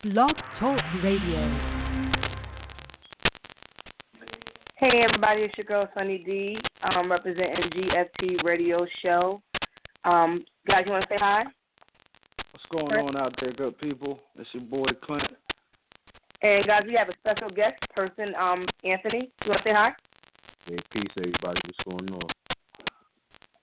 Blog Talk Radio. Hey everybody, it's your girl Sunny D, representing GFT Radio Show. Guys, you want to say hi? What's going on out there, good people? It's your boy Clint. And guys, we have a special guest person, Anthony. You want to say hi? Hey, peace, everybody. What's going on?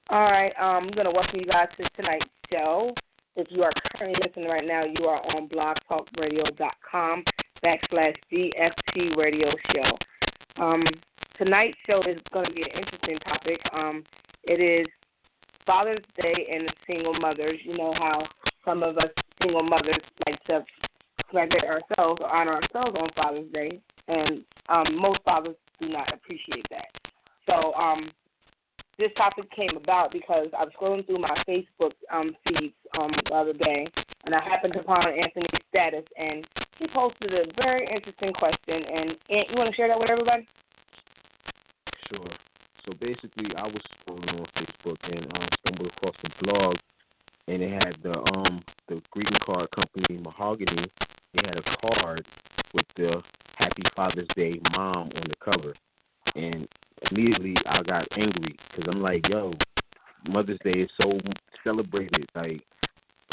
All right, I'm going to welcome you guys to tonight's show. If you are currently listening right now, you are on blogtalkradio.com/GFT Radio Show. Tonight's show is going to be an interesting topic. It is Father's Day and the single mothers. You know how some of us single mothers like to celebrate ourselves or honor ourselves on Father's Day, and most fathers do not appreciate that. So this topic came about because I was scrolling through my Facebook feeds the other day, and I happened upon Anthony's status, and he posted a very interesting question. And Ant, you want to share that with everybody? Sure. So basically, I was scrolling on Facebook and stumbled across the blog, and it had the greeting card company Mahogany. They had a card with the Happy Father's Day Mom on the cover, and immediately I got angry because I'm like, yo, Mother's Day is so celebrated. Like,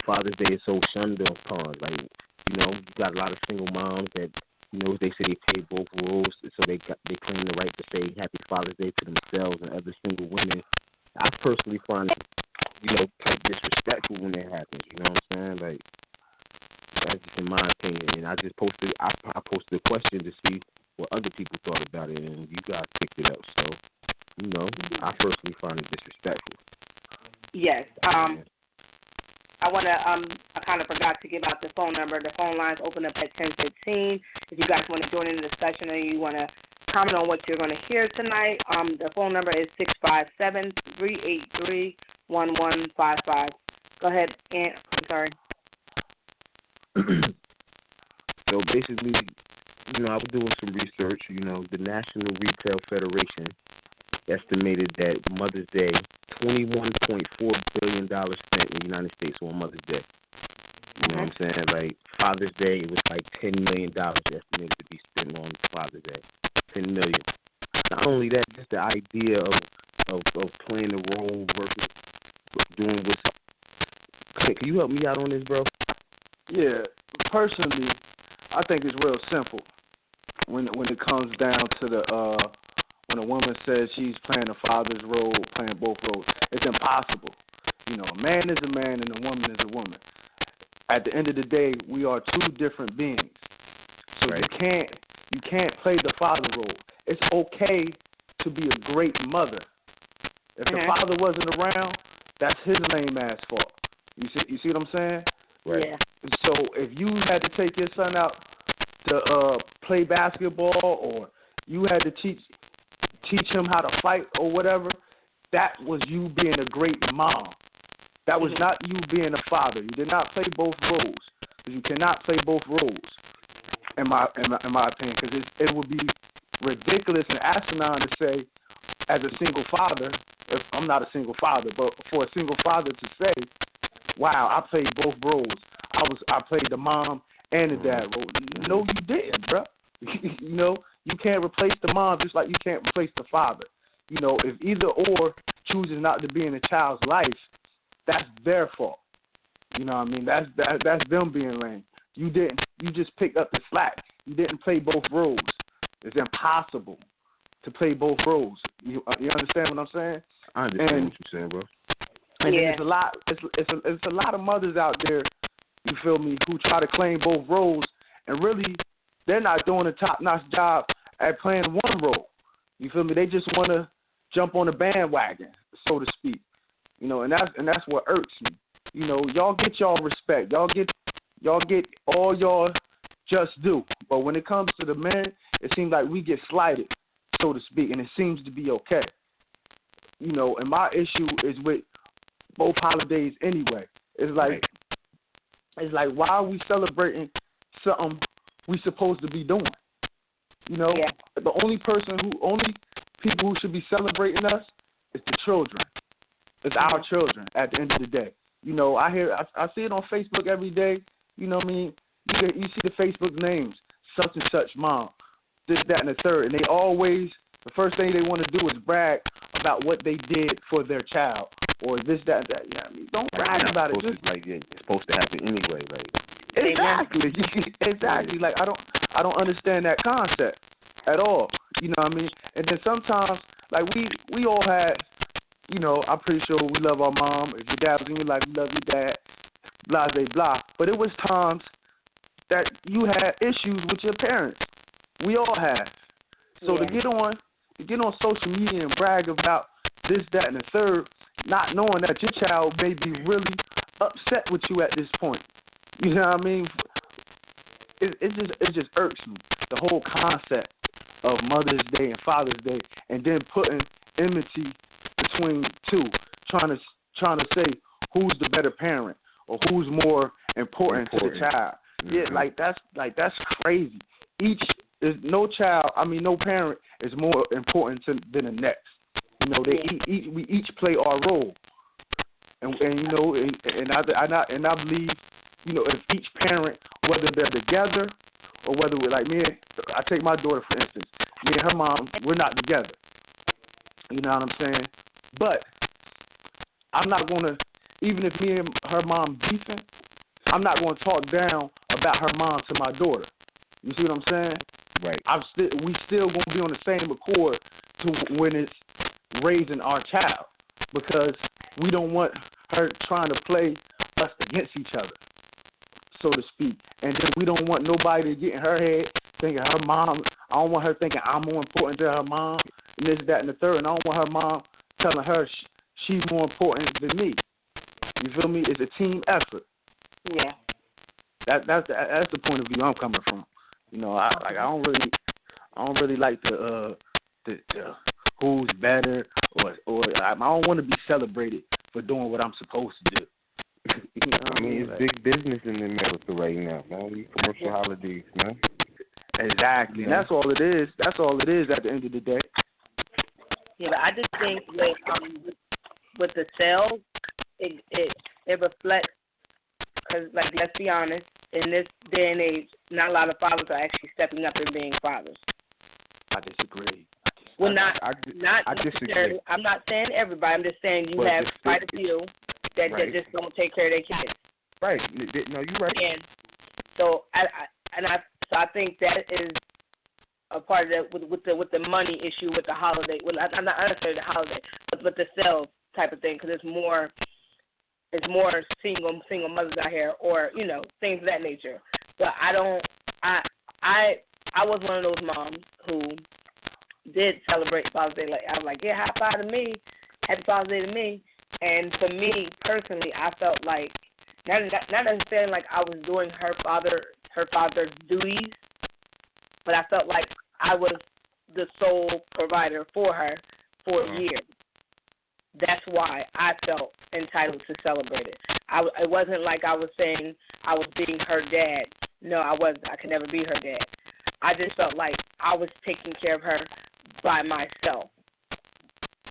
Father's Day is so shunned upon. Like, you know, you got a lot of single moms that, you know, they say they play both roles, so they claim the right to say Happy Father's Day to themselves and other single women. I personally find it, you know, quite disrespectful when that happens. You know what I'm saying? Like, that's just in my opinion. And I just posted, I posted a question to see what other people thought about it, and you guys picked it up. So, you know, I personally find it disrespectful. Yes. I want to, I kind of forgot to give out the phone number. The phone lines open up at 10:15. If you guys want to join in the discussion or you want to comment on what you're going to hear tonight, the phone number is 657-383-1155. Go ahead, Ant. I'm sorry. So basically, you know, I was doing some research. You know, the National Retail Federation estimated that Mother's Day, $21.4 billion spent in the United States on Mother's Day. You know what I'm saying? Like, Father's Day, it was like $10 million estimated to be spent on Father's Day. $10 million. Not only that, just the idea of playing a role versus doing what's... Can you help me out on this, bro? Yeah, personally, I think it's real simple when it comes down to the when a woman says she's playing a father's role, playing both roles. It's impossible. You know, a man is a man and a woman is a woman. At the end of the day, we are two different beings. So right. you can't play the father role. It's okay to be a great mother. If the father wasn't around, that's his lame ass fault. You see what I'm saying? Right. Yeah. So if you had to take your son out to play basketball, or you had to teach him how to fight or whatever, that was you being a great mom. That was not you being a father. You did not play both roles. You cannot play both roles, in my opinion, because it would be ridiculous and asinine to say, as a single father, if I'm not a single father, but for a single father to say, wow, I played both roles. I played the mom and the dad role. No, you didn't, bro. You know, you can't replace the mom just like you can't replace the father. You know, if either or chooses not to be in a child's life, that's their fault. You know what I mean? That's them being lame. You didn't. You just picked up the slack. You didn't play both roles. It's impossible to play both roles. You understand what I'm saying? I understand what you're saying, bro. And there's a lot. It's a lot of mothers out there. You feel me? Who try to claim both roles, and really, they're not doing a top-notch job at playing one role. You feel me? They just want to jump on the bandwagon, so to speak. You know, and that's what irks me. You know, y'all get y'all respect. Y'all get all y'all just due. But when it comes to the men, it seems like we get slighted, so to speak, and it seems to be okay. You know, and my issue is with both holidays anyway. It's like why are we celebrating something we supposed to be doing? You know, the only people who should be celebrating us is the children. It's our children at the end of the day. You know, I see it on Facebook every day. You know what I mean? You see the Facebook names, such and such mom, this, that, and the third, and they always, the first thing they want to do is brag about what they did for their child, or this, that, and that. Yeah, I mean, don't brag about it. Just like it's supposed to happen anyway. Like exactly, exactly. Like I don't understand that concept at all. You know what I mean? And then sometimes, like we all had, you know, I'm pretty sure we love our mom. If your dad was in your life, you love your dad. Blah blah blah. But it was times that you had issues with your parents. We all have. So to get on social media and brag about this, that, and the third, not knowing that your child may be really upset with you at this point. You know what I mean? It just irks me, the whole concept of Mother's Day and Father's Day, and then putting enmity between two, trying to say who's the better parent or who's more important to the child. Mm-hmm. Yeah, that's crazy. No parent is more important than the next. You know, we each play our role, and you know, and I believe, you know, if each parent, whether they're together or whether we're like me, I take my daughter for instance. Me and her mom, we're not together. You know what I'm saying? But I'm not gonna, even if me and her mom beefing, I'm not gonna talk down about her mom to my daughter. You see what I'm saying? Right. We still gonna be on the same accord to when it's raising our child, because we don't want her trying to play us against each other, so to speak. And then we don't want nobody to get in her head thinking her mom, I don't want her thinking I'm more important to her mom and this, that, and the third. And I don't want her mom telling her she's more important than me. You feel me? It's a team effort. Yeah. That's the point of view I'm coming from. You know, I don't really like the who's better or I don't want to be celebrated for doing what I'm supposed to do. You know I mean, it's big business in America right now, man. These commercial holidays, man. Yeah. Exactly. And that's all it is. That's all it is at the end of the day. Yeah, but I just think with the sales, it reflects, because, like, let's be honest, in this day and age, not a lot of fathers are actually stepping up and being fathers. I disagree. Well, not disagree. necessarily. I'm not saying everybody. I'm just saying you have quite a few that just don't take care of their kids. Right. No, you're right. And so I think that is a part of that with the money issue with the holiday. Well, I'm not necessarily the holiday, but with the sales type of thing, because it's more single mothers out here, or, you know, things of that nature. But I was one of those moms who did celebrate Father's Day. Like, I was like, yeah, high five to me, happy Father's Day to me. And for me personally, I felt like not necessarily like I was doing her father's duties, but I felt like I was the sole provider for her for years. That's why I felt entitled to celebrate it. It wasn't like I was saying I was being her dad. No, I wasn't. I could never be her dad. I just felt like I was taking care of her by myself,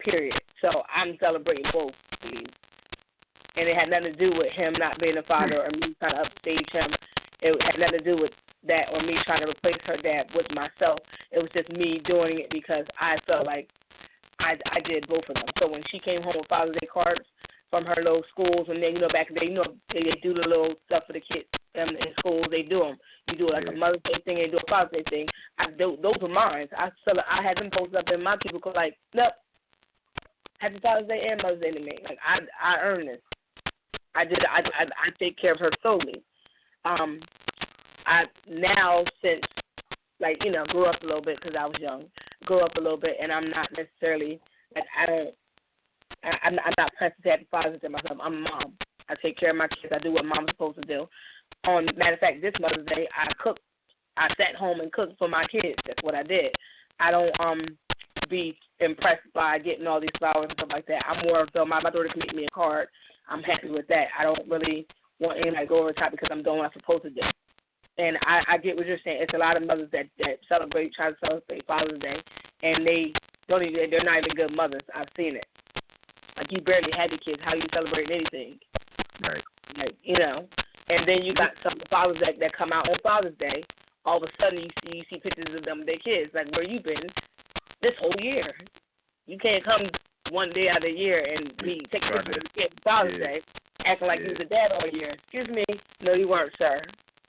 period. So I'm celebrating both of these. And it had nothing to do with him not being a father or me trying to upstage him. It had nothing to do with that or me trying to replace her dad with myself. It was just me doing it because I felt like I did both of them. So when she came home with Father's Day cards from her little schools, and then, you know, back in the day, you know, they do the little stuff for the kids in schools. They do them. You do like a Mother's Day thing, they do a Father's Day thing. Those were mine. I had them posted up in my people like, nope, happy Father's Day and Mother's Day to me. Like, I earned this. I take care of her solely. I now, since, like, you know, grew up a little bit because I was young, grew up a little bit, and I'm not necessarily, like, I'm not pressed to have Father's Day myself. I'm a mom. I take care of my kids. I do what mom's supposed to do. Matter of fact, this Mother's Day, I cooked. I sat home and cooked for my kids. That's what I did. I don't be impressed by getting all these flowers and stuff like that. I'm more of my daughter can make me a card. I'm happy with that. I don't really want anybody to go over the top because I'm doing what I'm supposed to do. And I get what you're saying. It's a lot of mothers that try to celebrate Father's Day, and they're not even good mothers. I've seen it. Like, you barely have your kids. How you celebrate anything? Right. Like, you know. And then you got some fathers that come out on Father's Day. All of a sudden, you see pictures of them with their kids. Like, where you been this whole year? You can't come one day out of the year and be taking pictures of the kids on Father's Day, acting like you was a dad all year. Excuse me. No, you weren't, sir.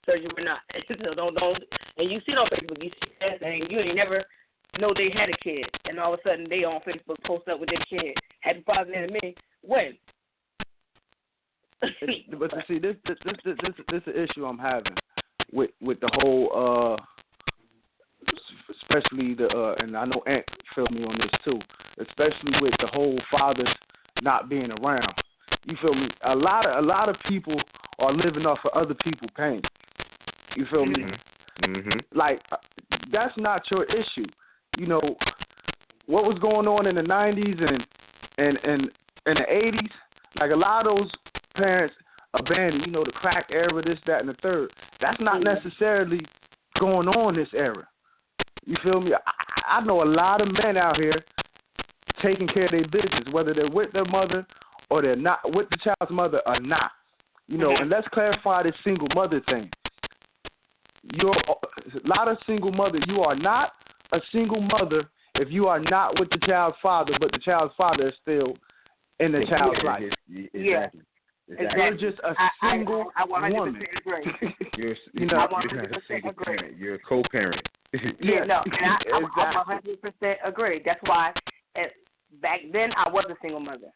Sir, you were not. So don't. And you see it on Facebook. You see that thing. You ain't never know they had a kid, and all of a sudden they on Facebook post up with their kid. Happy Father's Day to me. When? But you see, this is an issue I'm having with the whole, especially and I know Aunt feel me on this too, especially with the whole fathers not being around. You feel me? A lot of people are living off of other people's pain. You feel me? Mm-hmm. Like, that's not your issue. You know what was going on in the 90s and the 80s. Like, a lot of those parents abandoned, the crack era, this, that, and the third. That's not necessarily going on this era. You feel me? I know a lot of men out here taking care of their business, whether they're with their mother or they're not with the child's mother or not. And let's clarify this single mother thing. A lot of single mothers, you are not a single mother if you are not with the child's father, but the child's father is still in the child's life. Exactly. You're just a single I 100% woman. agree. You're I not a single parent. You're a co-parent. Yeah, no, and I exactly. 100% agree. That's why back then I was a single mother.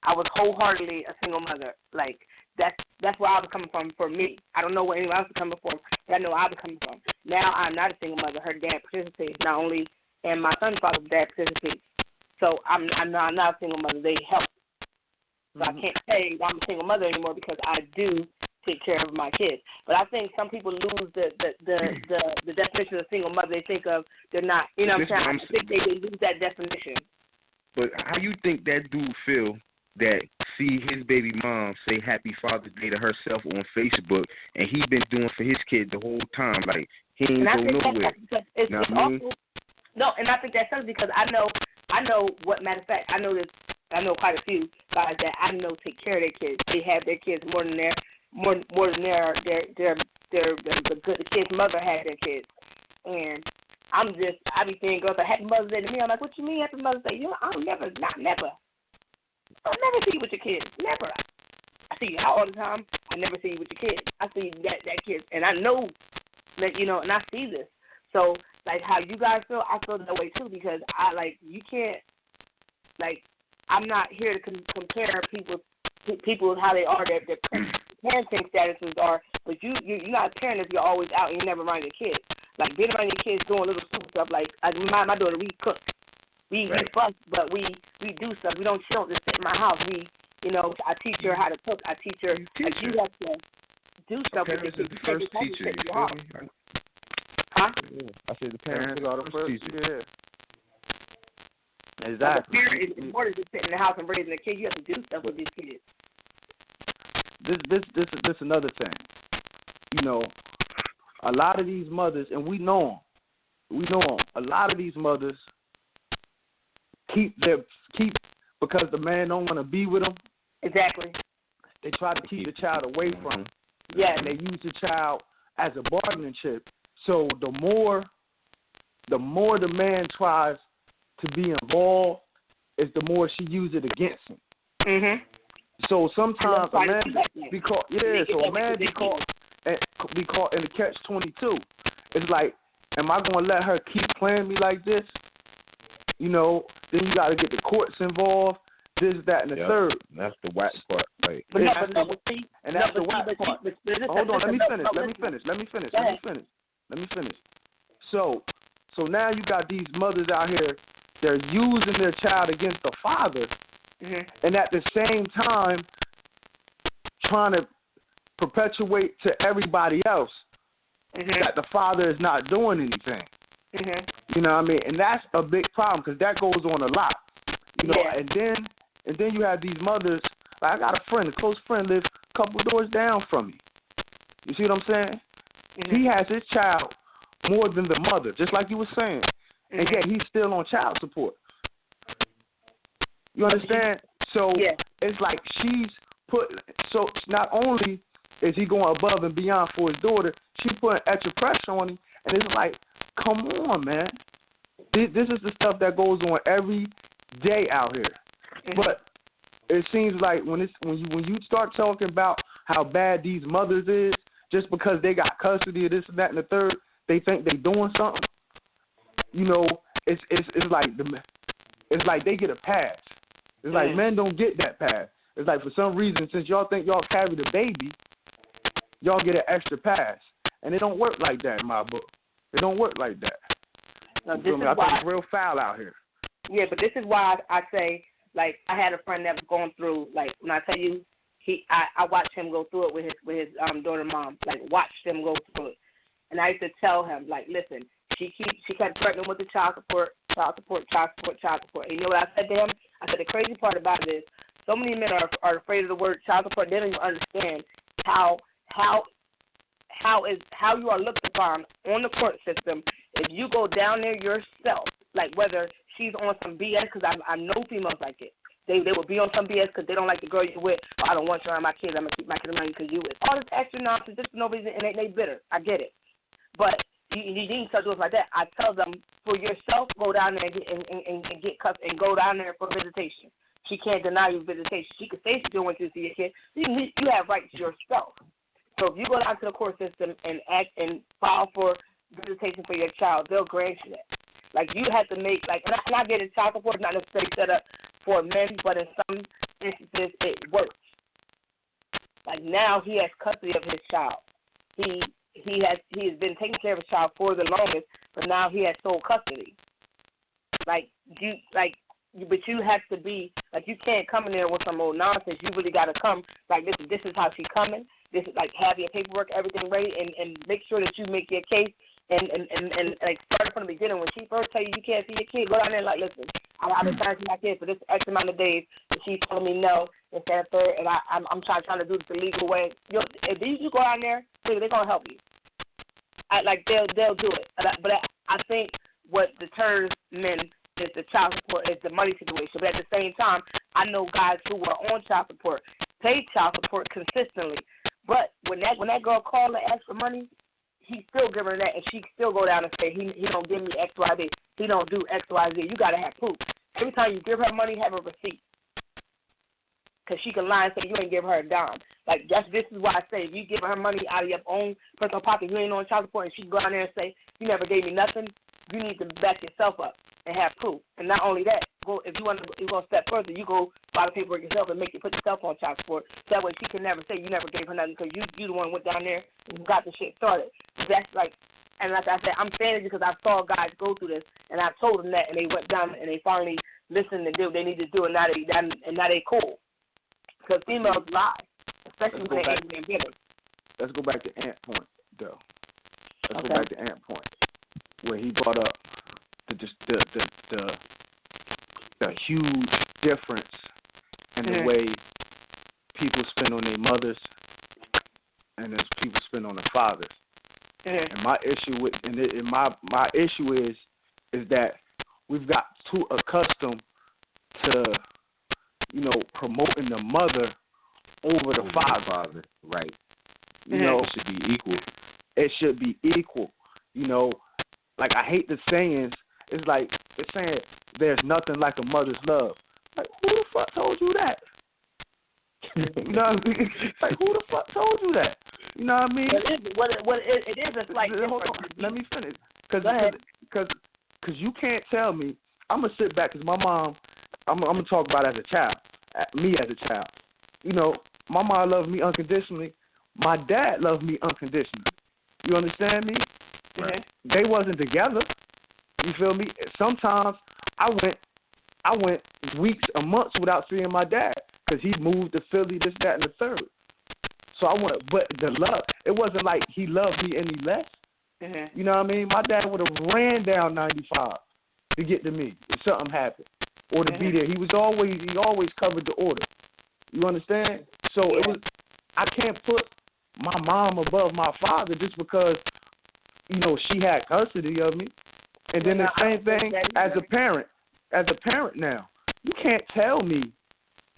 I was wholeheartedly a single mother. Like, that's where I was coming from for me. I don't know where anyone else is coming from, but I know I was coming from. Now I'm not a single mother. Her dad participates not only, and my son's father's dad participates. So I'm not a single mother. They help. So I can't say I'm a single mother anymore because I do take care of my kids. But I think some people lose the definition of single mother. They think of they're not. You know what I'm saying? I think they lose that definition. But how you think that dude feel that see his baby mom say Happy Father's Day to herself on Facebook, and he been doing for his kid the whole time? Like, he ain't go nowhere. It's awful. No, and I think that sucks because I know what, matter of fact, I know quite a few guys that I know take care of their kids. They have their kids more than the kid's mother had their kids. And I be saying girls like Happy Mother's Day to me. I'm like, what you mean Happy Mother's Day? I'll never. I'll never see you with your kids. Never. I see you out all the time. I never see you with your kids. I see that kid, and I know that, and I see this. So, like, how you guys feel, I feel that way too, because you can't, I'm not here to compare people how they are, their parenting statuses are, but you're not a parent if you're always out and you're never around your kids. Like, being around your kids doing little stupid stuff, like my daughter, we cook. We fuss, but we do stuff. She don't just sit in my house. I teach her how to cook. I teach her. Like, you have to do stuff with your kids. The first teacher, you feel me? Huh? Yeah. I said the parents are the first teacher. Yeah. Exactly. The parent is more than just sitting in the house and raising a kid. You have to do stuff with these kids. This another thing. A lot of these mothers, and we know them. A lot of these mothers keep because the man don't want to be with them. Exactly. They try to keep the child away from him. Yeah. And they use the child as a bargaining chip. So the more the man tries to be involved, is the more she uses it against him. Mhm. So sometimes a man be caught in the catch-22. It's like, am I going to let her keep playing me like this? Then you got to get the courts involved, this, that, and the third. That's the whack part. Like, that's the whack part. Hold on, let me finish. So now you got these mothers out here, they're using their child against the father, and at the same time trying to perpetuate to everybody else that the father is not doing anything. You know what I mean? And that's a big problem because that goes on a lot. And then you have these mothers. Like, I got a close friend, lives a couple doors down from me. You see what I'm saying? He has his child more than the mother, just like you were saying. And yet he's still on child support. You understand? So it's like she's not only Is he going above and beyond for his daughter? She putting extra pressure on him, and it's like, come on, man. This is the stuff that goes on every day out here. But it seems like when you start talking about how bad these mothers is, just because they got custody of this and that and the third, they think they doing something. You know, it's like they get a pass. It's like men don't get that pass. It's like for some reason, since y'all think y'all carry the baby, y'all get an extra pass, and it don't work like that in my book. It don't work like that. Now, I think it's real foul out here. Yeah, but this is why I say, like, I had a friend that was going through, like, when I tell you, I watched him go through it with his daughter mom, like, watched him go through it. And I used to tell him, like, listen, she kept threatening with the child support. And you know what I said to him? I said, the crazy part about it is so many men are afraid of the word child support. They don't even understand how you are looked upon on the court system if you go down there yourself, like whether she's on some BS, because I know females like it. They will be on some BS because they don't like the girl you're with. Oh, I don't want you around my kids. I'm going to keep my kids around you because you with. All this extra nonsense, just for no reason, and they bitter. I get it. But you need to do it like that. I tell them, for yourself, go down there and get cuffed and go down there for visitation. She can't deny you visitation. She could say she don't want you to see your kid. You have rights yourself. So if you go down to the court system and act and file for visitation for your child, they'll grant you that. Like, you have to make, like, and I get it, child support is not necessarily set up for men, but in some instances it works. Like, now he has custody of his child. He has been taking care of his child for the longest, but now he has sole custody. But you have to be, like, you can't come in there with some old nonsense. You really got to come, like, this is how she's coming. This is, like, have your paperwork, everything ready, and make sure that you make your case and like, start from the beginning. When she first tell you can't see your kid, go down there and, like, listen, I've been trying to see my kid for this X amount of days, and she's telling me no, and that third, and I'm trying to do this the legal way. If you go down there, they're going to help you. They'll do it. But I think what deters men is the child support, is the money situation. But at the same time, I know guys who are on child support, pay child support consistently. But when that girl called and asked for money, he still give her that, and she still go down and say, he don't give me X, Y, Z. He don't do X, Y, Z. You got to have proof. Every time you give her money, have a receipt. Because she can lie and say you ain't give her a dime. Like, this is why I say, if you give her money out of your own personal pocket, you ain't on child support, and she go down there and say, you never gave me nothing, you need to back yourself up and have proof. And not only that, if you want to go a step further, you go file the paperwork yourself and put yourself on child support. That way she can never say you never gave her nothing because you the one who went down there and got the shit started. That's like, and like I said, I'm saying it because I saw guys go through this, and I told them that, and they went down and they finally listened and did what they need to do, and now they cool. Because females lie, especially when they're angry and bitter. Let's go back to Ant Point, though. Let's go back to Ant Point, where he brought up the huge difference in the way people spend on their mothers and as people spend on their fathers. And my issue with my issue is that we've got too accustomed to, promoting the mother over the father. Right. You know, it should be equal. It should be equal. Like, I hate the sayings. It's like it's saying there's nothing like a mother's love. Like, who the fuck told you that? You know what I mean? Like, who the fuck told you that? You know what I mean? It is a slight difference. Hold on. Let me finish. Because you can't tell me. I'm going to sit back because my mom, I'm going to talk about as a child, me as a child. My mom loved me unconditionally. My dad loved me unconditionally. You understand me? Right. They wasn't together. You feel me? Sometimes I went weeks or months without seeing my dad because he moved to Philly, this, that, and the third. So but the love, it wasn't like he loved me any less. You know what I mean? My dad would have ran down 95 to get to me if something happened or to be there. He always covered the order. You understand? So I can't put my mom above my father just because, she had custody of me. And then the same thing as a parent. As a parent now, you can't tell me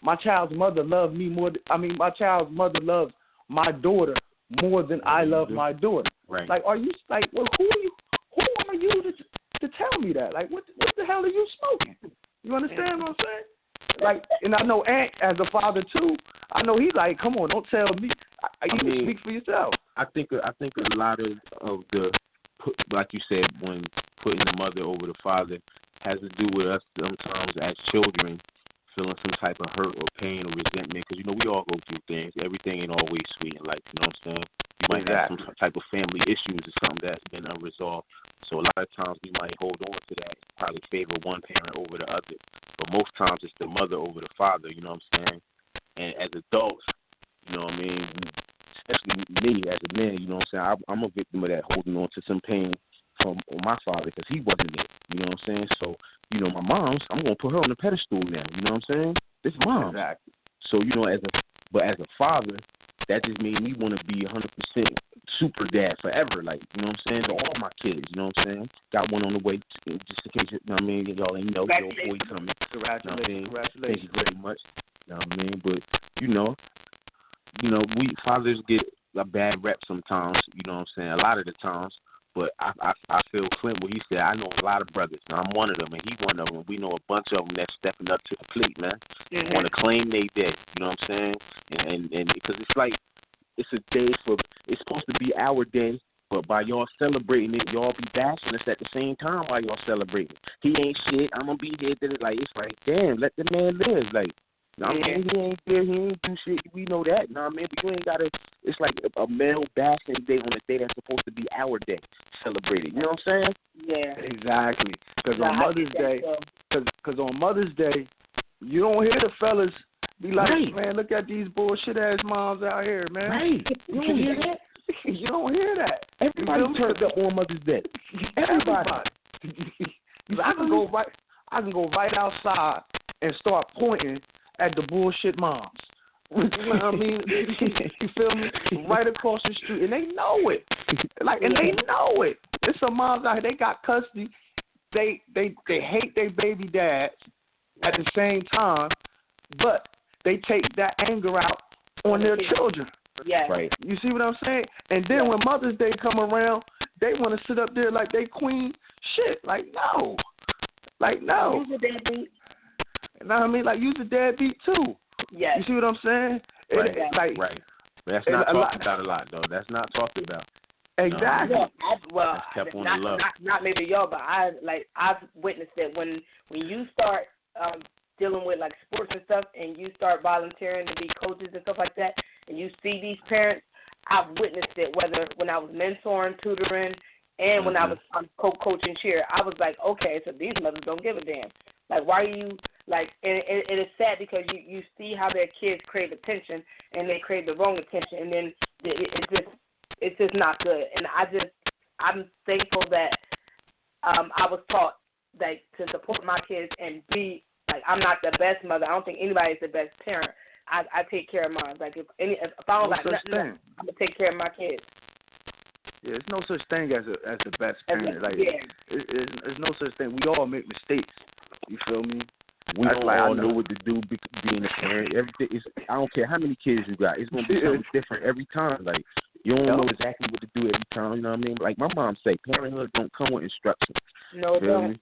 my child's mother loved me more. My child's mother loves my daughter more than I love my daughter. Right. Like, are you like, well, who are you to tell me that? Like, what the hell are you smoking? You understand what I'm saying? Like, and I know Ant, as a father too, I know he's like, come on, don't tell me. You can speak for yourself. I think a lot of the, like you said, when putting the mother over the father has to do with us sometimes as children feeling some type of hurt or pain or resentment, because, you know, we all go through things. Everything ain't always sweet in life, you know what I'm saying? You might have some type of family issues or something that's been unresolved. So a lot of times we might hold on to that, probably favor one parent over the other. But most times it's the mother over the father, you know what I'm saying? And as adults, you know what I mean, especially me as a man, you know what I'm saying, I'm a victim of that, holding on to some pain from my father because he wasn't it, you know what I'm saying? So, you know, my mom's, I'm going to put her on the pedestal now, you know what I'm saying? This mom. Exactly. So, you know, as a father, that just made me want to be 100% super dad forever, like, you know what I'm saying, to all my kids, you know what I'm saying? Got one on the way, just in case, you know what I mean, y'all ain't know, your boy coming. Congratulations. Thank you very much, you know what I mean? But, you know, we fathers get a bad rep sometimes, you know what I'm saying, a lot of the times. But I feel Clint when he said, I know a lot of brothers, and I'm one of them, and he one of them. We know a bunch of them that's stepping up to the plate, man. Mm-hmm. Want to claim they dead, you know what I'm saying? And because it's like, it's a day it's supposed to be our day, but by y'all celebrating it, y'all be bashing us at the same time while y'all celebrating. He ain't shit, I'm going to be here. Like, it's like, damn, let the man live. Like, you know what I mean? He ain't there, he ain't do shit. We know that, you know what I mean? But you ain't got to, it's like a male bashing day on a day that's supposed to be our day, celebrated. You know what I'm saying? Yeah. Exactly. Because on Mother's Day, because on Mother's Day, you don't hear the fellas be like, man, look at these bullshit ass moms out here, man. Right. You don't hear that? You don't hear that. Everybody turned up on Mother's Day. Everybody. I can go right outside and start pointing at the bullshit moms. You know what I mean? You feel me? Right across the street, and they know it. Like, and they know it. There's some moms out here, they got custody. They hate their baby dads at the same time, but they take that anger out on their children. Yeah. Right. You see what I'm saying? And then when Mother's Day come around, they want to sit up there like they queen shit. Like, no. Use a deadbeat. You know what I mean? Like, use a deadbeat too. Yes. You see what I'm saying? Right. Right. That's not talked about a lot, though. That's not talked about. Exactly. Well, that's kept on not, the low. not maybe y'all, but I've witnessed it when you start dealing with like sports and stuff, and you start volunteering to be coaches and stuff like that, and you see these parents. I've witnessed it when I was mentoring, tutoring, and when I was coaching cheer. I was like, okay, so these mothers don't give a damn. Like, why are you like? And it is sad because you see how their kids crave attention, and they crave the wrong attention, and then it's just not good. And I'm thankful that I was taught like to support my kids and be like, I'm not the best mother. I don't think anybody's the best parent. I take care of mine. Like if I don't like nothing, I'm gonna take care of my kids. Yeah, there's no such thing as the best parent. Like, there's no such thing. We all make mistakes. You feel me? We don't all know what to do being a parent. Everything is. I don't care how many kids you got. It's gonna be something different every time. Like, you don't know exactly what to do every time. You know what I mean? Like my mom say, parenthood don't come with instructions. No, it don't.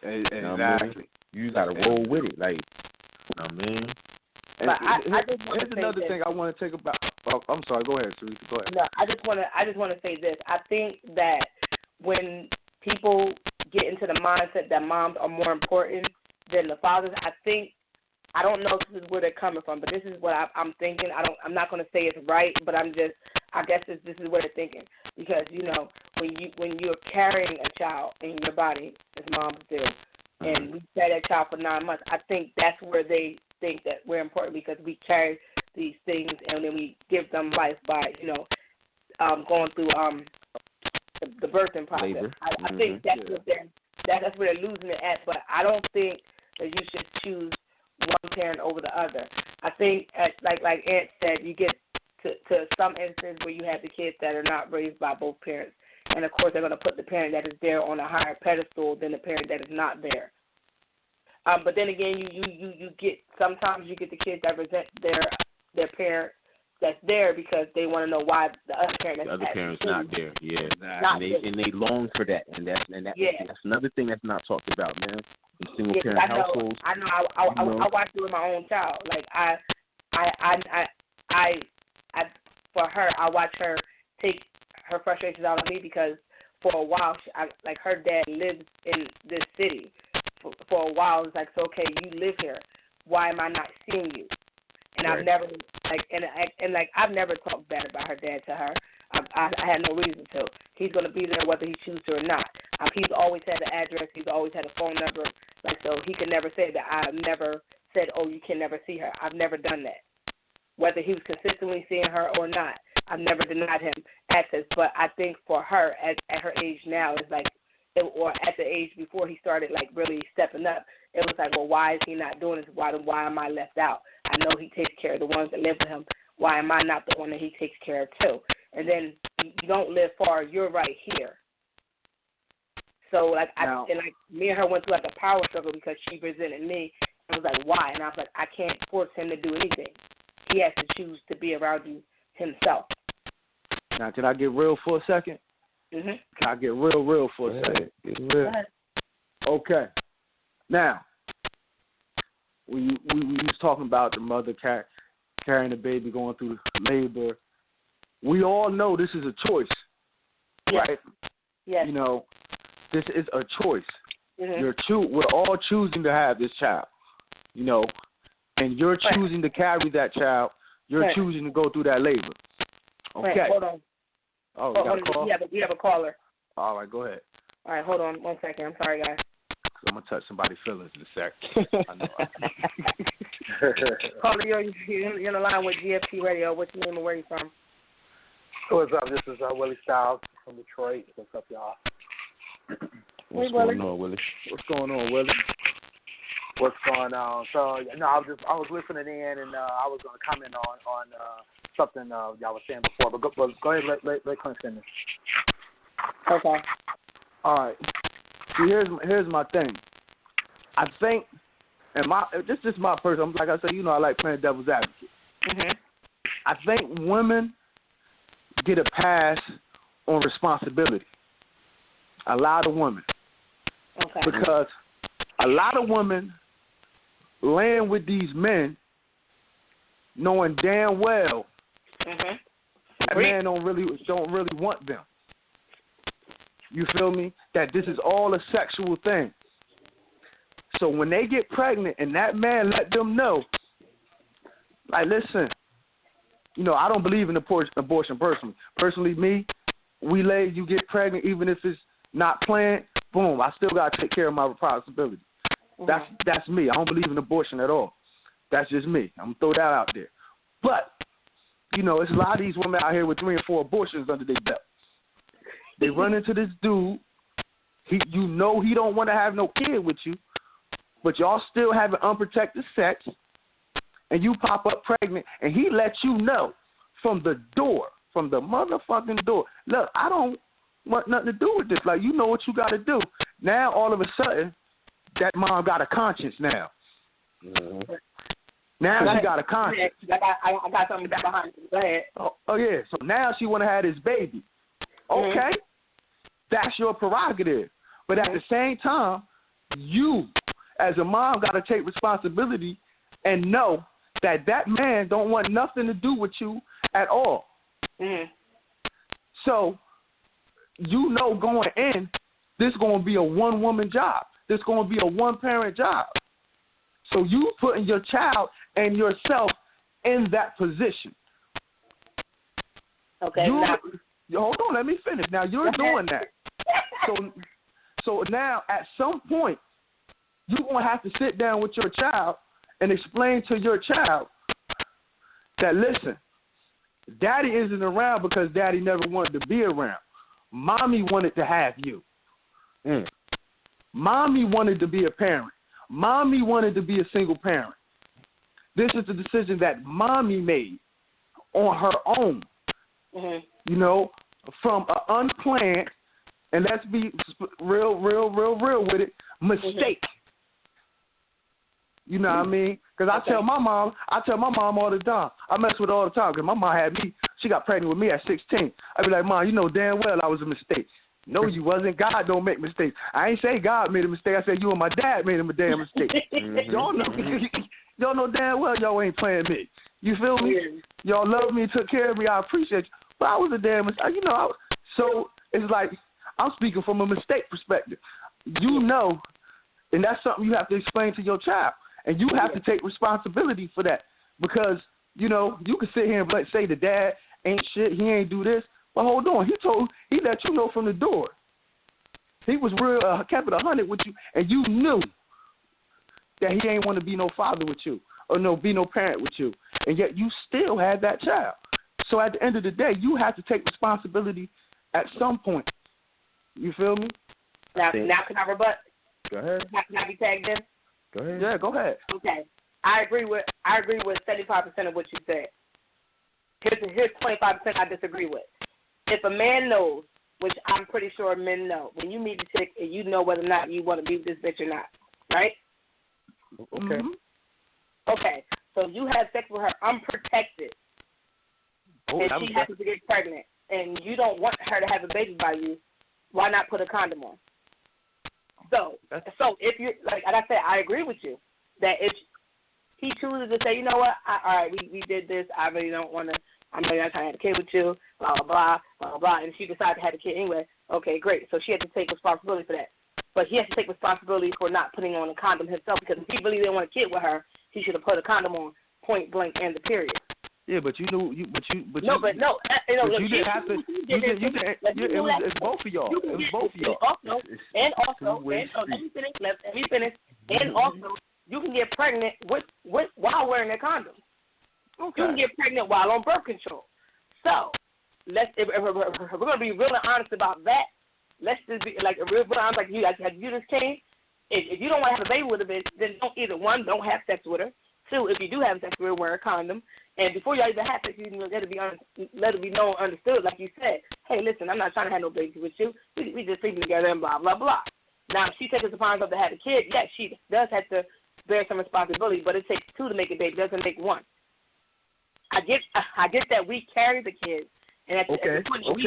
Exactly. You know what I mean? You gotta roll with it. Like, you know what I mean? But I just want here's to say another this. thing I want to take about. Oh, I'm sorry. Go ahead, Teresa. Go ahead. No, I just want to say this. I think that when people get into the mindset that moms are more important than the fathers, I don't know if this is where they're coming from, but this is what I'm thinking. I'm not going to say it's right, but I guess this is where they're thinking, because you know when you're carrying a child in your body, as moms do, and we carry that child for 9 months, I think that's where they think that we're important, because we carry these things and then we give them life by going through the birthing process. Labor. I think that's that's where they're losing it at, but I don't think that you should choose one parent over the other. I think, like Aunt said, you get to some instances where you have the kids that are not raised by both parents, and of course they're going to put the parent that is there on a higher pedestal than the parent that is not there. But then again, you get sometimes you get the kids that resent their parent that's there because they want to know why the other parent parent's not there. Yeah, not and they long for that, and that's another thing that's not talked about, man. In single parent households. I know. I watched it with my own child. Like I for her, I watch her take her frustrations out on me because for a while, her dad lives in this city. For a while, it's like, so okay, you live here. Why am I not seeing you? And right. I've never I've never talked bad about her dad to her. I had no reason to. He's going to be there whether he chooses to or not. He's always had an address. He's always had a phone number. So he can never say that I've never said, oh, you can never see her. I've never done that. Whether he was consistently seeing her or not, I've never denied him access. But I think for her, at her age now, or at the age before he started, really stepping up, it was like, well, why is he not doing this? Why am I left out? I know he takes care of the ones that live with him. Why am I not the one that he takes care of too? And then you don't live far. You're right here. So, me and her went through, a power struggle because she resented me. I was like, why? And I was like, I can't force him to do anything. He has to choose to be around you himself. Now, can I get real for a second? Mm-hmm. Can I get real for a second? Go ahead. Okay. Now, we was talking about the mother carrying the baby, going through labor. We all know this is a choice, right? Yes. You know, this is a choice. Mm-hmm. We're all choosing to have this child, you know, and you're choosing to carry that child. You're choosing to go through that labor. Okay. Wait, hold on. Oh, you got a call? We have a caller. All right, go ahead. All right, hold on 1 second. I'm sorry, guys. I'm going to touch somebody's feelings in a sec. I know. Caller, you're on the line with GFT Radio. What's your name and where are you from? What's up? This is Willie Styles from Detroit. What's up, y'all? What's going on, Willie? What's going on, Willie? What's going on? So, I was listening in, and I was going to comment on something y'all was saying before. But go ahead, let Clint finish. Okay. All right. See, here's my thing. I think, and this is my personal. Like I said, I like playing devil's advocate. Mm-hmm. I think women get a pass on responsibility. A lot of women. Okay. Because a lot of women laying with these men knowing damn well that man don't really want them. You feel me? That this is all a sexual thing. So when they get pregnant and that man let them know, listen, I don't believe in abortion personally. Personally, me, you get pregnant even if it's not planned, boom, I still got to take care of my responsibility. Mm-hmm. That's me. I don't believe in abortion at all. That's just me. I'm going to throw that out there. But, it's a lot of these women out here with 3 and 4 abortions under their belt. They run into this dude. He don't want to have no kid with you, but y'all still having unprotected sex, and you pop up pregnant, and he lets you know from the motherfucking door, look, I don't want nothing to do with this. You know what you got to do. Now, all of a sudden, that mom got a conscience now. Mm-hmm. Now she got a conscience. I got something behind you. Go ahead. Oh, yeah. So now she want to have this baby. Okay. That's your prerogative. But at the same time, you, as a mom, got to take responsibility and know that man don't want nothing to do with you at all. Mm-hmm. So, going in, this going to be a one-woman job. This going to be a one-parent job. So you putting your child and yourself in that position. Okay. Hold on, let me finish. Now you're doing that. So now at some point, you're going to have to sit down with your child and explain to your child that, listen, daddy isn't around because daddy never wanted to be around. Mommy wanted to have you. Mommy wanted to be a parent. Mommy wanted to be a single parent. This is the decision that mommy made on her own. Mm-hmm. From an unplanned, and let's be real with it, mistake. You know what I mean? Because I tell my mom all the time. I mess with her all the time because my mom had me. She got pregnant with me at 16. I be like, Mom, you know damn well I was a mistake. No, you wasn't. God don't make mistakes. I ain't say God made a mistake. I said you and my dad made a damn mistake. Y'all know damn well y'all ain't playing me. You feel me? Y'all love me, took care of me. I appreciate you. But I was a damn mistake. You know, so it's like I'm speaking from a mistake perspective. You know, and that's something you have to explain to your child. And you have to take responsibility for that because, you know, you can sit here and say the dad ain't shit, he ain't do this. But hold on, he let you know from the door. He was real, kept it 100 with you, and you knew that he ain't want to be no father with you or be no parent with you. And yet you still had that child. So at the end of the day, you have to take responsibility at some point. You feel me? Now can I rebut? Go ahead. Can I be tagged in? Go ahead. Yeah, go ahead. Okay. I agree with 75% of what you said. Here's 25% I disagree with. If a man knows, which I'm pretty sure men know, when you meet a chick and you know whether or not you want to be with this bitch or not, right? Okay. Mm-hmm. Okay. So you have sex with her unprotected, and she happens to get pregnant, and you don't want her to have a baby by you, why not put a condom on? So if you like I said, I agree with you that if he chooses to say, you know what, all right, we did this, I really don't want to, I'm really not trying to have a kid with you, blah blah blah blah blah, and she decided to have a kid anyway. Okay, great. So she had to take responsibility for that, but he has to take responsibility for not putting on a condom himself because if he really didn't want a kid with her, he should have put a condom on, point blank, and the period. Yeah, but you knew you didn't have to. It's both of y'all. It was both of y'all. Let me finish. And also, you can get pregnant while wearing a condom. Okay. You can get pregnant while on birth control. So, if we're gonna be really honest about that, let's just be like real honest, like you just came. If you don't want to have a baby with a bitch, then don't have sex with her. Two, if you do have sex with her, wear a condom. And before y'all even have sex, you let it be known, understood, like you said. Hey, listen, I'm not trying to have no baby with you. We just sleeping together and blah, blah, blah. Now, if she takes it upon herself to have a kid, yes, she does have to bear some responsibility, but it takes two to make a baby. It doesn't make one. I get that we carry the kids. And at the point we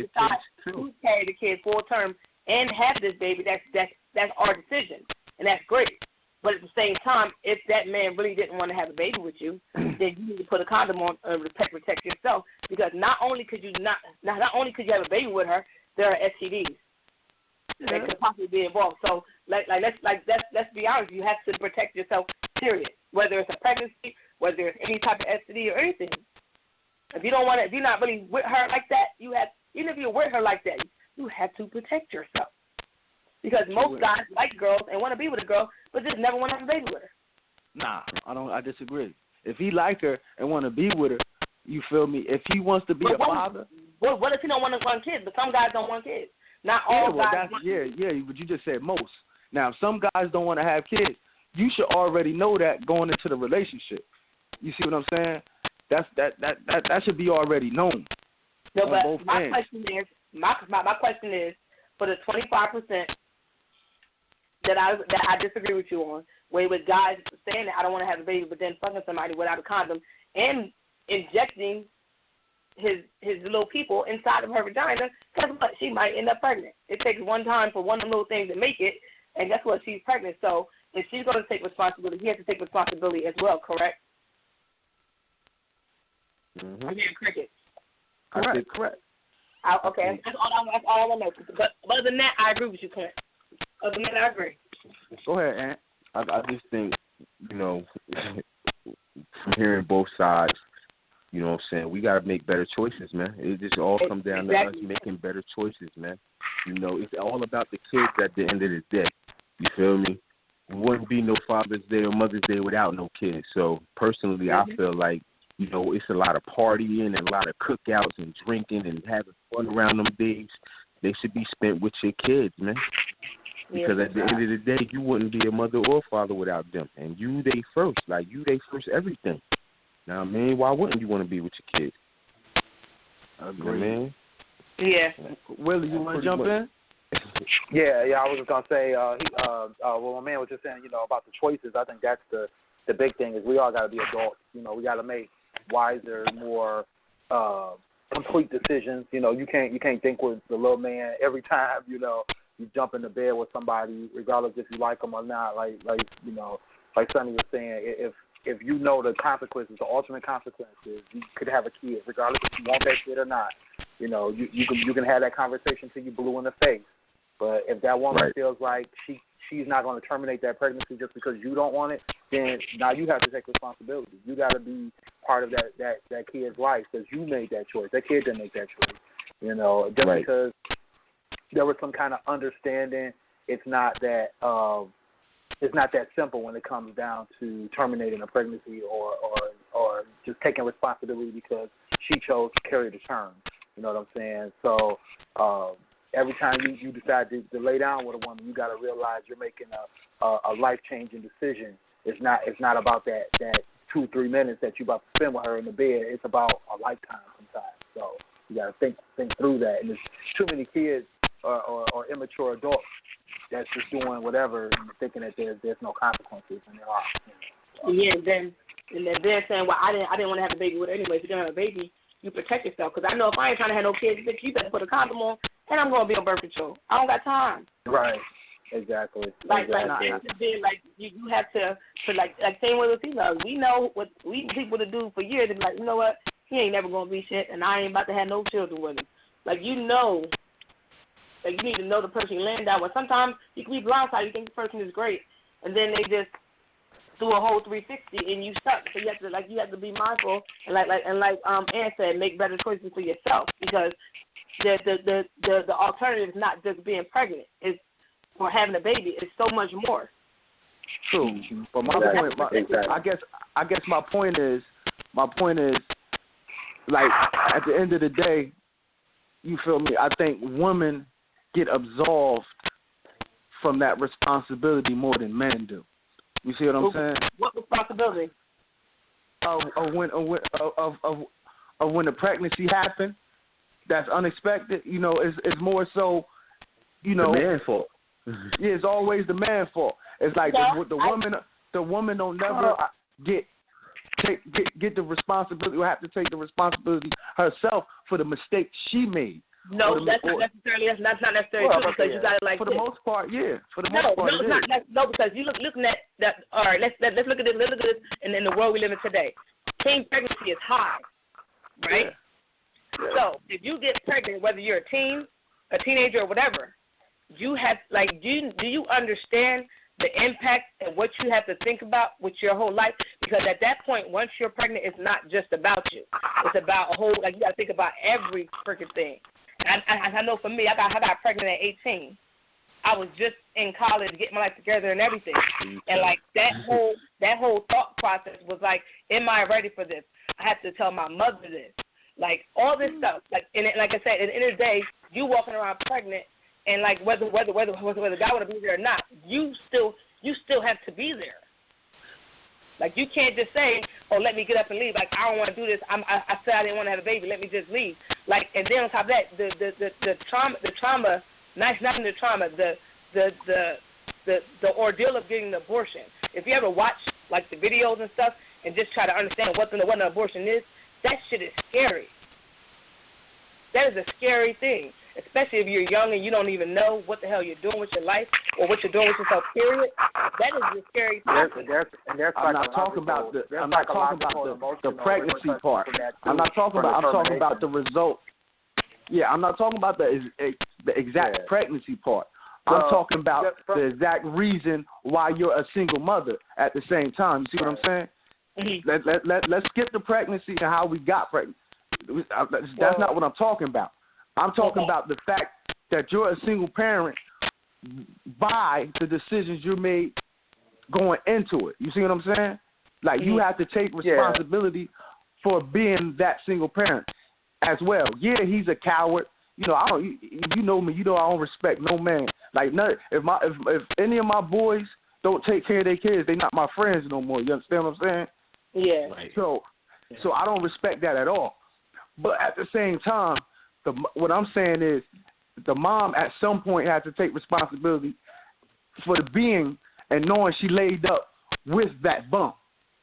decide to carry the kid full term and have this baby, that's our decision, and that's great. But at the same time, if that man really didn't want to have a baby with you, then you need to put a condom on and protect yourself because not only could you have a baby with her, there are STDs that could possibly be involved. So let's be honest, you have to protect yourself. Period. Whether it's a pregnancy, whether it's any type of STD or anything. If you're not really with her like that, even if you're with her like that, you have to protect yourself. Because most guys like girls and want to be with a girl, but just never want to have a baby with her. Nah, I disagree. If he like her and want to be with her, you feel me? If he wants to be a father. What if he don't want to want kids? But some guys don't want kids. Not all guys want kids. Yeah, but you just said most. Now, if some guys don't want to have kids, you should already know that going into the relationship. You see what I'm saying? That should be already known. No, but my question is for the 25%. That I disagree with you on, where with guys saying that I don't want to have a baby, but then fucking somebody without a condom and injecting his little people inside of her vagina, guess what? She might end up pregnant. It takes one time for one little thing to make it, and guess what? She's pregnant. So if she's going to take responsibility, he has to take responsibility as well, correct? Mm-hmm. I'm hearing crickets. Correct. Okay, that's all I want to know. But other than that, I agree with you, Clint. Other than that, I agree. Go ahead, Ant. I just think, from hearing both sides, you know what I'm saying, we got to make better choices, man. It just all comes down to us making better choices, man. It's all about the kids at the end of the day. You feel me? Wouldn't be no Father's Day or Mother's Day without no kids. So, personally, I feel like, it's a lot of partying and a lot of cookouts and drinking and having fun around them days. They should be spent with your kids, man. Because at the end of the day, you wouldn't be a mother or father without them. And you, they first. Like, you, they first everything. Now, man, why wouldn't you want to be with your kids? Agree. Man. Yeah. Willie, you want to jump in? Yeah. I was just gonna say, well, my man was just saying, about the choices. I think that's the big thing is we all got to be adults. We got to make wiser, more complete decisions. You can't think with the little man every time. You jump into bed with somebody, regardless if you like them or not. Like Sonny was saying, if you know the consequences, the ultimate consequences, you could have a kid, regardless if you want that kid or not. You can have that conversation till you blue in the face. But if that woman feels like she's not going to terminate that pregnancy just because you don't want it, then now you have to take responsibility. You got to be part of that kid's life because you made that choice. That kid didn't make that choice. Just because there was some kind of understanding, it's not that simple when it comes down to terminating a pregnancy or just taking responsibility because she chose to carry the term. You know what I'm saying? So every time you decide to lay down with a woman, you got to realize you're making a life-changing decision. It's not about that 2-3 minutes that you about to spend with her in the bed. It's about a lifetime sometimes. So you got to think through that. And there's too many kids or immature adults that's just doing whatever and thinking that there's no consequences, and there are. So. Yeah, and then saying, well, I didn't want to have a baby with her anyway. If you don't have a baby, you protect yourself. Because I know if I ain't trying to have no kids, bitch, you better put a condom on, and I'm going to be on birth control. I don't got time. Right. Exactly. Like you have to like same way with females. We know what we need people to do for years. And like, you know what? He ain't never gonna be shit, and I ain't about to have no children with him. Like you need to know the person you land down with. Sometimes you can be blindsided. You think the person is great, and then they just do a whole 360 and you stuck. So you have to be mindful and like Ann said, make better choices for yourself because the alternative is not just being pregnant. It's or having a baby. It's so much more. True, but my point, I guess my point is, like at the end of the day, you feel me? I think women get absolved from that responsibility more than men do. You see what I'm saying? What responsibility? Of when the pregnancy happened, that's unexpected. It's more so, the man's fault. Yeah, it's always the man's fault. It's like the woman don't never get the responsibility or have to take the responsibility herself for the mistake she made. No, that's not necessarily true because you got to like for the most part, yeah. For the most part, no, because you looking at that. All right, let's look at it. Let's look at it in the world we live in today. Teen pregnancy is high, right? Yeah. So if you get pregnant, whether you're a teen, a teenager, or whatever, you have do you understand the impact and what you have to think about with your whole life? Because at that point, once you're pregnant, it's not just about you. It's about a whole you got to think about every freaking thing. I know for me, I got pregnant at 18. I was just in college getting my life together and everything. And like that whole thought process was like, am I ready for this? I had to tell my mother this. Like all this stuff. Like I said, at the end of the day, you walking around pregnant and like whether God want to be there or not, you still have to be there. Like you can't just say, "Oh, let me get up and leave." Like I don't want to do this. I said I didn't want to have a baby. Let me just leave. Like and then on top of that, the trauma, not even the trauma, the ordeal of getting an abortion. If you ever watch like the videos and stuff and just try to understand what an abortion is, that shit is scary. That is a scary thing, especially if you're young and you don't even know what the hell you're doing with your life or what you're doing with yourself, period. That is a scary thing. I'm not talking about the pregnancy part. I'm talking about the result. Yeah, I'm not talking about the exact pregnancy part. I'm talking about the exact reason why you're a single mother at the same time. You see what I'm saying? Mm-hmm. Let's skip the pregnancy and how we got pregnant. That's not what I'm talking about. I'm talking about the fact that you're a single parent by the decisions you made going into it. You see what I'm saying? Like you have to take responsibility for being that single parent as well. Yeah, he's a coward. You know, you know me. You know I don't respect no man. Like if any of my boys don't take care of their kids, they're not my friends no more. You understand what I'm saying? Yeah. Right. So I don't respect that at all. But at the same time, what I'm saying is the mom at some point had to take responsibility for the being and knowing she laid up with that bump.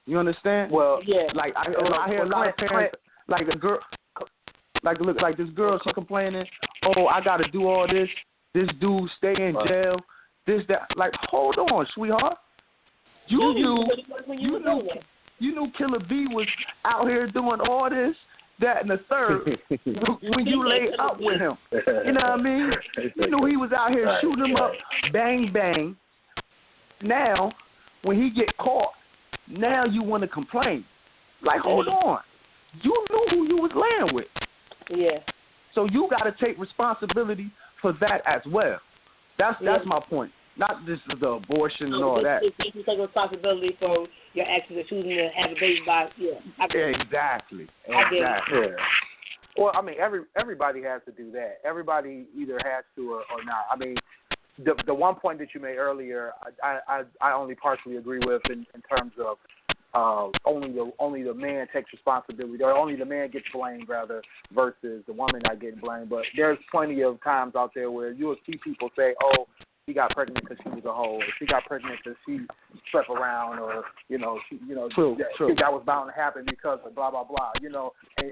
You understand? Well, Yeah. Like I hear a lot of parents, like a girl, like this girl, she complaining, oh, I got to do all this. This dude stay in jail. This, that. Like, hold on, sweetheart. You knew Killer B was out here doing all this, that, and the third when you laid up with him. You know what I mean? You knew he was out here shooting him up, bang, bang. Now, when he get caught, now you want to complain. Like, hold on. You knew who you was laying with. Yeah. So you got to take responsibility for that as well. That's my point. Not just the abortion and all that. You take responsibility for your actions of choosing to have a baby by. Exactly. Yeah. Well, I mean, everybody has to do that. Everybody either has to or not. I mean, the one point that you made earlier, I only partially agree with in terms of only the man takes responsibility, or only the man gets blamed rather, versus the woman not getting blamed. But there's plenty of times out there where you will see people say, "Oh, she got pregnant because she was a hoe. Or she got pregnant because she slept around, or True. that was bound to happen because of blah blah blah."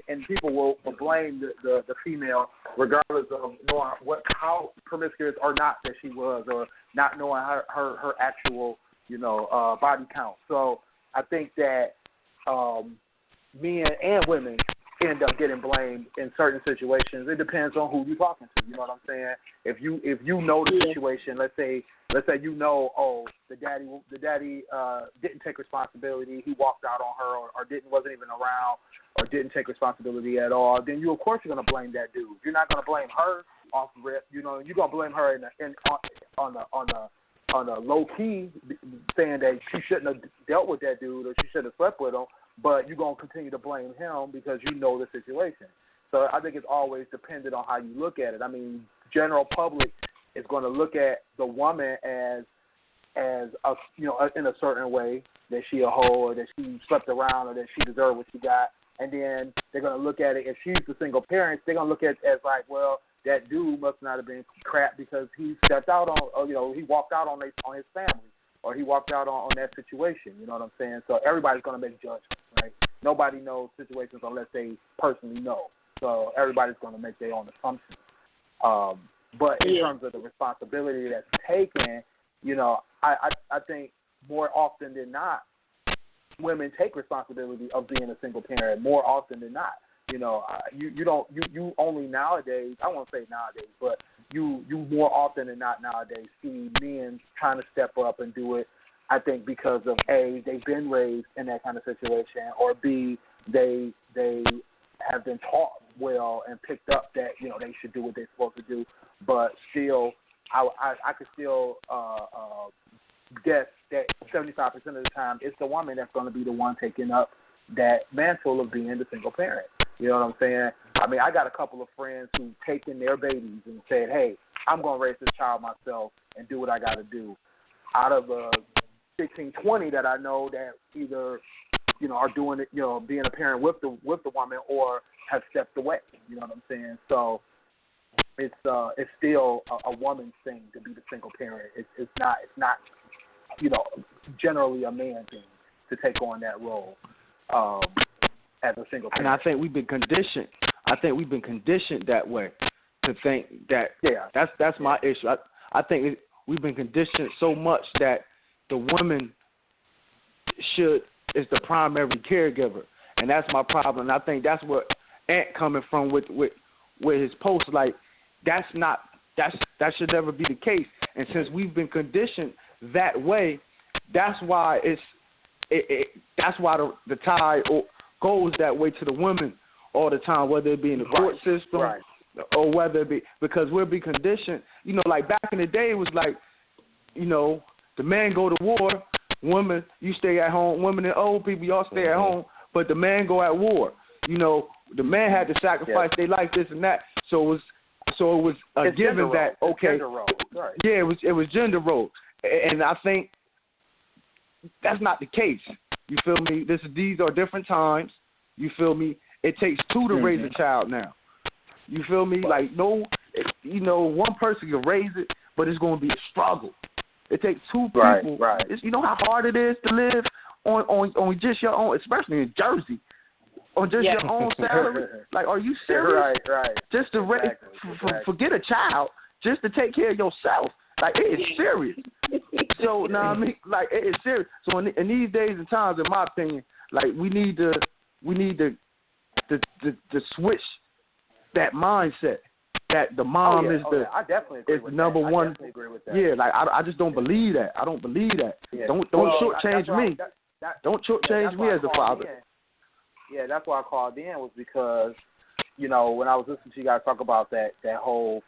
And people will blame the female regardless of knowing how promiscuous or not that she was, or not knowing her actual body count. So I think that men and women end up getting blamed in certain situations. It depends on who you're talking to. You know what I'm saying? If you know the situation, let's say the daddy didn't take responsibility, he walked out on her, or wasn't even around, or didn't take responsibility at all, then you of course you're gonna blame that dude. You're not gonna blame her off rip. You're gonna blame her on a low key, saying that she shouldn't have dealt with that dude, or she should have slept with him, but you're going to continue to blame him because you know the situation. So I think it's always dependent on how you look at it. I mean, general public is going to look at the woman as a, in a certain way, that she a hoe, or that she slept around, or that she deserved what she got. And then they're going to look at it, if she's the single parent, they're going to look at it as like, well, that dude must not have been crap because he stepped out on, he walked out on his family, or he walked out on that situation. You know what I'm saying? So everybody's going to make judgments, right? Nobody knows situations unless they personally know. So everybody's going to make their own assumptions. But in terms of the responsibility that's taken, I think more often than not, women take responsibility of being a single parent more often than not. You only nowadays, I won't say nowadays, but you more often than not nowadays see men trying to step up and do it, I think because of A, they've been raised in that kind of situation, or B, they have been taught well and picked up that, they should do what they're supposed to do. But still, I could still guess that 75% of the time it's the woman that's going to be the one taking up that mantle of being the single parent. You know what I'm saying? I mean, I got a couple of friends who've taken their babies and said, hey, I'm going to raise this child myself and do what I got to do. Out of 16, 20 that I know that either, are doing it, being a parent with the woman, or have stepped away. You know what I'm saying? So it's still a woman's thing to be the single parent. It's not generally a man thing to take on that role. As a single parent. And I think we've been conditioned. That way to think that. Yeah. That's my issue. I think we've been conditioned so much that the woman is the primary caregiver, and that's my problem. And I think that's what Ant coming from with his post. Like that should never be the case. And since we've been conditioned that way, that's why that's why the tide goes that way to the women all the time, whether it be in the court system or whether it be because we'll be conditioned. Like back in the day, it was like, the man go to war, women, you stay at home. Women and old people, y'all stay at home, but the man go at war. The man had to sacrifice their life, this and that. So it was a given that gender role. Right. Yeah, it was gender role, and I think that's not the case. You feel me? These are different times. You feel me? It takes two to raise a child now. You feel me? Like no one person can raise it, but it's going to be a struggle. It takes two people. Right. You know how hard it is to live on just your own, especially in Jersey, on just your own salary. Like, are you serious? Right. Just to forget a child, just to take care of yourself. Like, it is serious. So, like, it is serious. So, in these days and times, in my opinion, like, we need to switch that mindset that the mom is I definitely agree with number that. one. I definitely agree with that. Yeah, like, I just don't believe that. I don't believe that. Yeah. Don't shortchange me. Don't shortchange me as a father. Yeah, that's why I called in, was because, when I was listening to you guys talk about that whole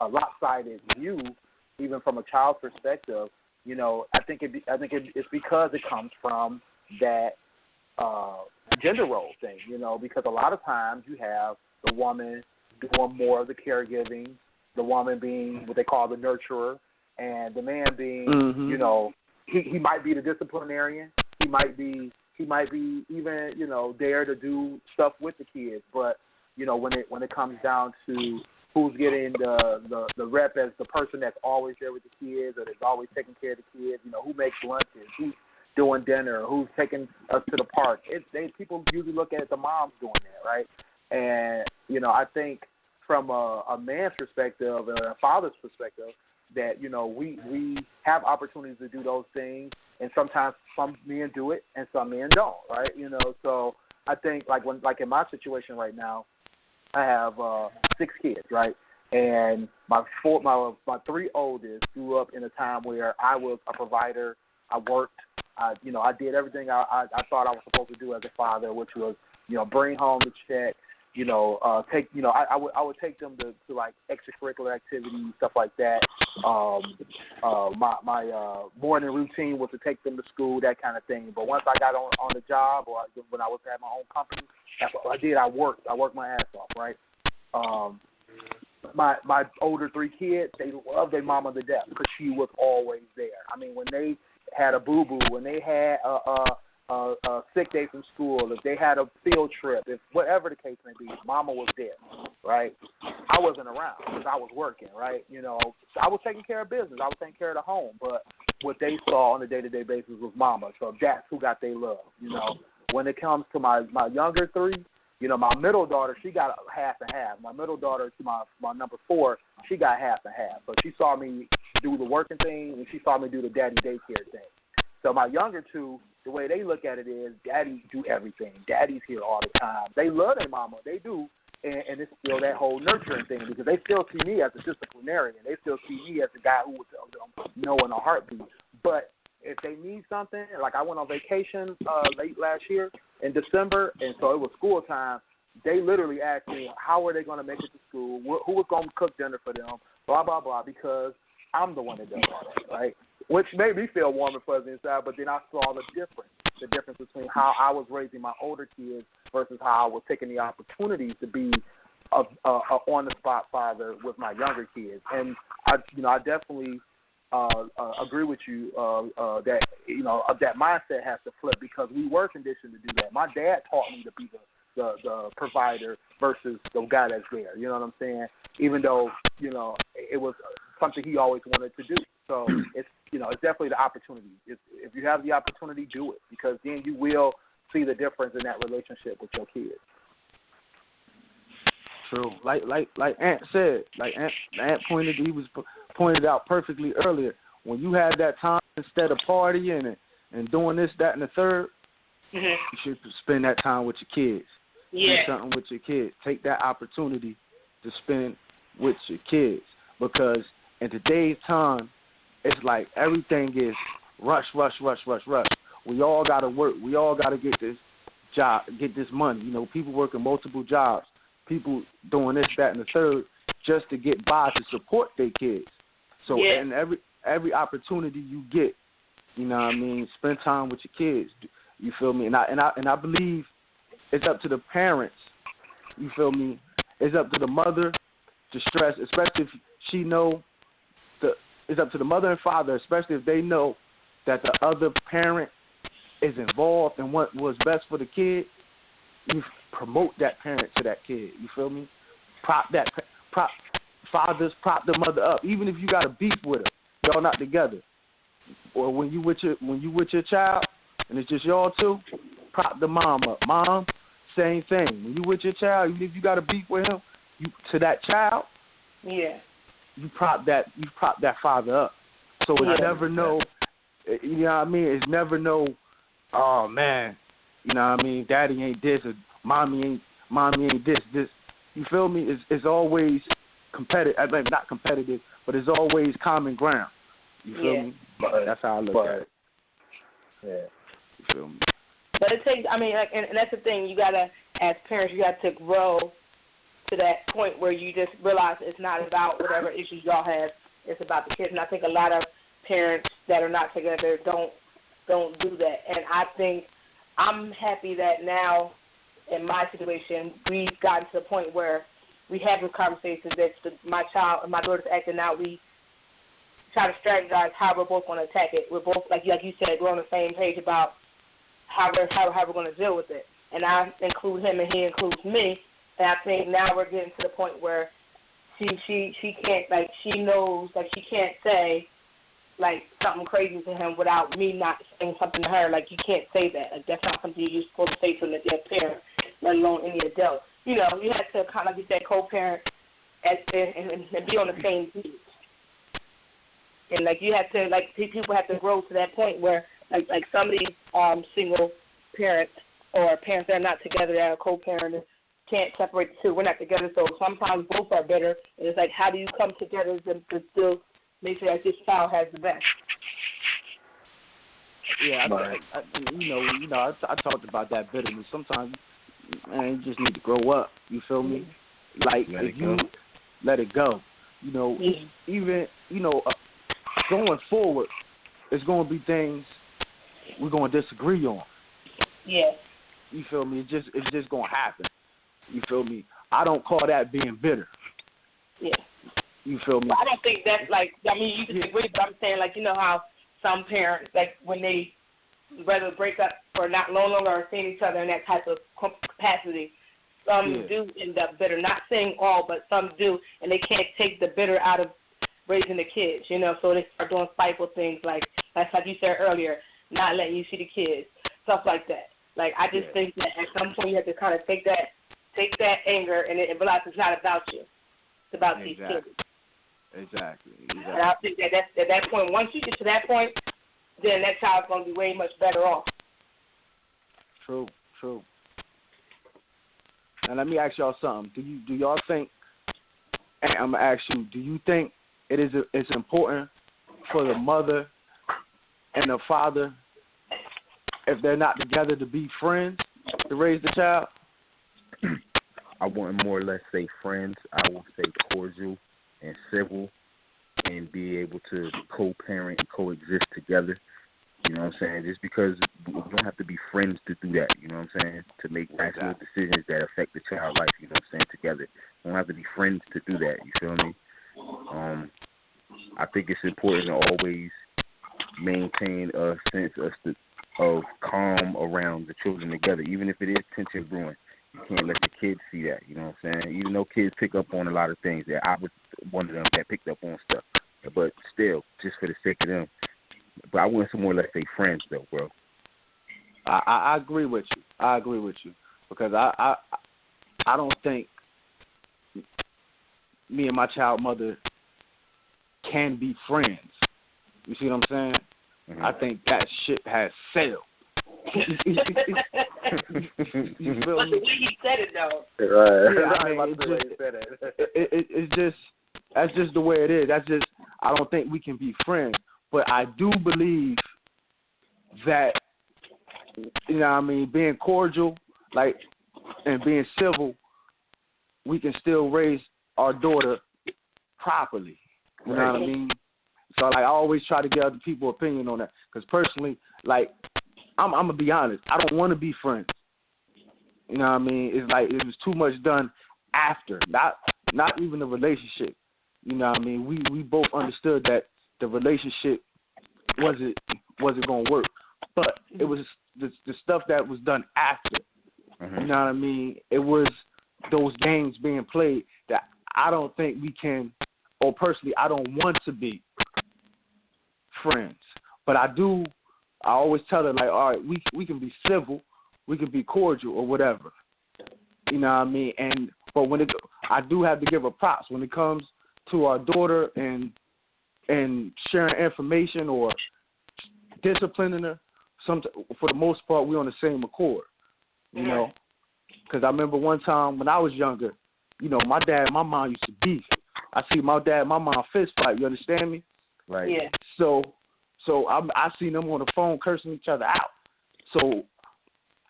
lopsided view, even from a child's perspective, I think it's because it comes from that gender role thing, because a lot of times you have the woman doing more of the caregiving, the woman being what they call the nurturer, and the man being, he might be the disciplinarian, he might be even, there to do stuff with the kids, but when it comes down to who's getting the rep as the person that's always there with the kids or that's always taking care of the kids, who makes lunches, who's doing dinner, who's taking us to the park. People usually look at the moms doing that, right? And, I think from a man's perspective and a father's perspective that, we have opportunities to do those things, and sometimes some men do it and some men don't, right? So I think like in my situation right now, I have 6 kids, right? And my 3 oldest grew up in a time where I was a provider. I worked. I did everything I thought I was supposed to do as a father, which was, bring home the check. I would take them to like extracurricular activities, stuff like that. My morning routine was to take them to school, that kind of thing. But once I got on the job, or when I was at my own company, that's what I did. I worked my ass off, right? My older 3 kids, they love their mama to death because she was always there. I mean, when they had a boo-boo, when they had a sick day from school, if they had a field trip, if whatever the case may be, mama was there, right? I wasn't around because I was working, right? I was taking care of business. I was taking care of the home, but what they saw on a day-to-day basis was mama, so that's who got their love, When it comes to my younger 3, my middle daughter, she got half and half. My middle daughter, my number 4, she got half and half. But she saw me do the working thing, and she saw me do the daddy daycare thing. So my younger 2, the way they look at it is, daddy do everything. Daddy's here all the time. They love their mama. They do. And it's still that whole nurturing thing because they still see me as a disciplinarian. They still see me as the guy who would tell them no in a heartbeat. But if they need something, like I went on vacation late last year in December, and so it was school time, they literally asked me, how are they going to make it to school? Who was going to cook dinner for them? Blah, blah, blah, because I'm the one that does all that, right? Which made me feel warm and fuzzy inside, but then I saw the difference between how I was raising my older kids versus how I was taking the opportunity to be a on-the-spot father with my younger kids. And, I definitely agree with you that, that mindset has to flip because we were conditioned to do that. My dad taught me to be the provider versus the guy that's there. You know what I'm saying? Even though, it was something he always wanted to do. So it's definitely the opportunity. If you have the opportunity, do it because then you will see the difference in that relationship with your kids. True. Like Ant said, Ant pointed out perfectly earlier. When you have that time instead of partying and doing this, that, and the third, you should spend that time with your kids. Yeah. Do something with your kids. Take that opportunity to spend with your kids because in today's time, it's like everything is rush. We all got to work. We all got to get this job, get this money. People working multiple jobs, people doing this, that, and the third just to get by to support their kids. So, and every opportunity you get, spend time with your kids. You feel me? And I believe it's up to the parents. You feel me? It's up to the mother to stress, especially if she know it's up to the mother and father, especially if they know that the other parent is involved in what was best for the kid. You promote that parent to that kid. You feel me? fathers prop the mother up, even if you got a beef with her, y'all not together. Or when you with your child and it's just y'all two, prop the mom up. Mom, same thing. When you with your child, even if you got a beef with him, to that child, yeah, you prop that father up. So it's never no, you know what I mean? It's never no, oh man, you know what I mean? Daddy ain't this or mommy ain't this. You feel me? It's always competitive. I mean, not competitive, but it's always common ground. You feel me? That's how I look at it. Yeah. You feel me? But it takes, I mean, like, and that's the thing. You gotta, as parents, you got to grow to that point where you just realize it's not about whatever issues y'all have. It's about the kids. And I think a lot of parents that are not together don't do that. And I think I'm happy that now, in my situation, we've gotten to the point where we have these conversations that my child and my daughter's acting out. We try to strategize how we're both going to attack it. We're both, like you said, we're on the same page about how we're going to deal with it. And I include him and he includes me. And I think now we're getting to the point where she can't, like, she knows, like, she can't say, like, something crazy to him without me not saying something to her. Like, you can't say that. Like, that's not something you're supposed to say to your parent, let alone any adult. You know, you have to kind of, like you said, co-parent and be on the same page. And, like, you have to, like, people have to grow to that point where, like some of these single parents or parents that are not together that are co-parenting can't separate the two. We're not together, so sometimes both are better. And it's like, how do you come together to still make sure that this child has the best? Yeah, I talked about that bitterness. Sometimes, man, you just need to grow up. You feel me? Like, if you let it go, you know, even, you know, going forward, it's going to be things we're going to disagree on. Yeah. You feel me? It's just going to happen. You feel me? I don't call that being bitter. Yeah. You feel me? But I don't think that's like, I mean, you can agree, but I'm saying, like, you know how some parents, like, when they rather break up or not no longer seeing each other in that type of capacity, some do end up bitter. Not saying all, but some do, and they can't take the bitter out of raising the kids, you know, so they start doing spiteful things like you said earlier, not letting you see the kids, stuff like that. Like, I just think that at some point you have to kind of take that anger and realize it's not about you. It's about these kids. Exactly. And I think that at that point, once you get to that point, then that child's going to be way much better off. True. Now let me ask y'all something. Do y'all think? And I'm gonna ask you. Do you think it's important for the mother and the father, if they're not together, to be friends to raise the child? I wouldn't more or less say friends. I would say cordial and civil, and be able to co-parent and coexist together. You know what I'm saying? Just because we don't have to be friends to do that, you know what I'm saying? To make rational decisions that affect the child's life, you know what I'm saying, together. We don't have to be friends to do that, you feel me? I think it's important to always maintain a sense of calm around the children together, even if it is tension brewing. You can't let the kids see that, you know what I'm saying? Even though kids pick up on a lot of things, that I was one of them that picked up on stuff. But still, just for the sake of them. But I wouldn't more or less say friends, though, bro. I agree with you. Because I don't think me and my child mother can be friends. You see what I'm saying? Mm-hmm. I think that shit has sailed. You feel me? The way he said it, though. That's just the way it is. I don't think we can be friends. But I do believe that, you know what I mean, being cordial, like, and being civil, we can still raise our daughter properly. You know what I mean? So, like, I always try to get other people's opinion on that. Because personally, like, I'm going to be honest, I don't want to be friends. You know what I mean? It's like it was too much done after, not even the relationship. You know what I mean? We both understood that the relationship wasn't going to work. But it was the stuff that was done after. Mm-hmm. You know what I mean? It was those games being played that I don't think we can, or personally, I don't want to be friends. But I always tell her, like, all right, we can be civil, we can be cordial or whatever. You know what I mean? But I do have to give her props when it comes to our daughter and sharing information or disciplining her. For the most part, we're on the same accord, you know. Because I remember one time when I was younger, you know, my dad and my mom used to beef. I see my dad and my mom fist fight. You understand me? Right. Yeah. So I seen them on the phone cursing each other out. So,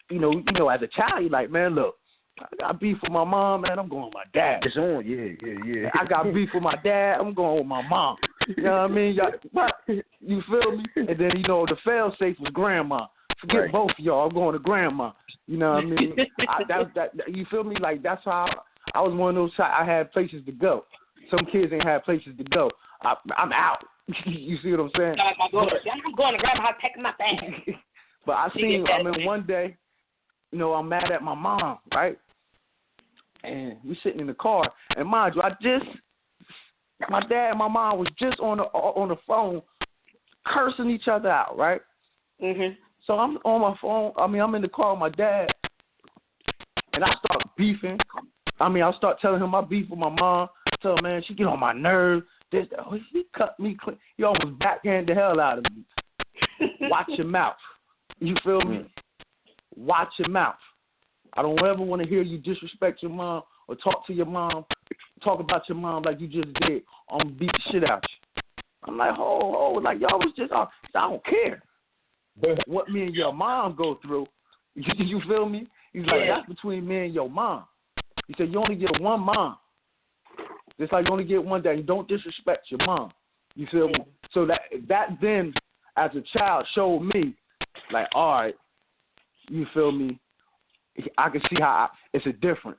you know, as a child, you're like, man, look, I got beef with my mom, man. I'm going with my dad. It's on, yeah. I got beef with my dad. I'm going with my mom. You know what I mean? You feel me? And then, you know, the fail-safe was grandma. Forget both of y'all. I'm going to grandma. You know what I mean? You feel me? Like, that's how I was one of those. I had places to go. Some kids ain't had places to go. I'm out. You see what I'm saying? I'm going to grandma, packing my bag. But I mean, one day, you know, I'm mad at my mom, right? And we sitting in the car, and mind you, my dad and my mom was just on the phone cursing each other out, right? Mhm. So I'm on my phone. I mean, I'm in the car with my dad, and I start beefing. I mean, I start telling him my beef with my mom. I tell him, man, she get on my nerves. He cut me clean. He almost backhand the hell out of me. Watch your mouth. You feel me? Watch your mouth. I don't ever want to hear you disrespect your mom or talk to your mom, talk about your mom like you just did. I'm going to beat the shit out you. I'm like, like y'all was just, I don't care what me and your mom go through. You feel me? He's like, that's between me and your mom. He said, you only get one mom. Just like you only get one dad. You don't disrespect your mom. You feel me? So that then, as a child, showed me, like, all right, you feel me? I can see how it's a difference.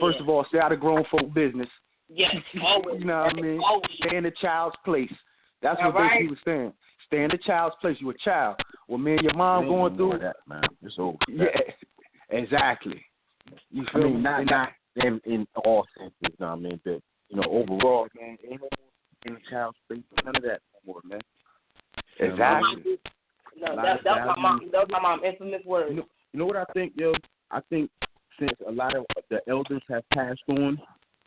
First of all, stay out of grown folk business. Yes, always. You know what I mean? Always. Stay in the child's place. That's what right. he was saying. Stay in the child's place. You a child. Well, me and your mom going through that, man. It's over. Yeah, exactly. You feel me? Not in all senses. You know what I mean? But, you know, overall, man, ain't no more in the child's place. None of that no more, man. Exactly. No, that was my mom's infamous words. You know what I think, yo? I think since a lot of the elders have passed on,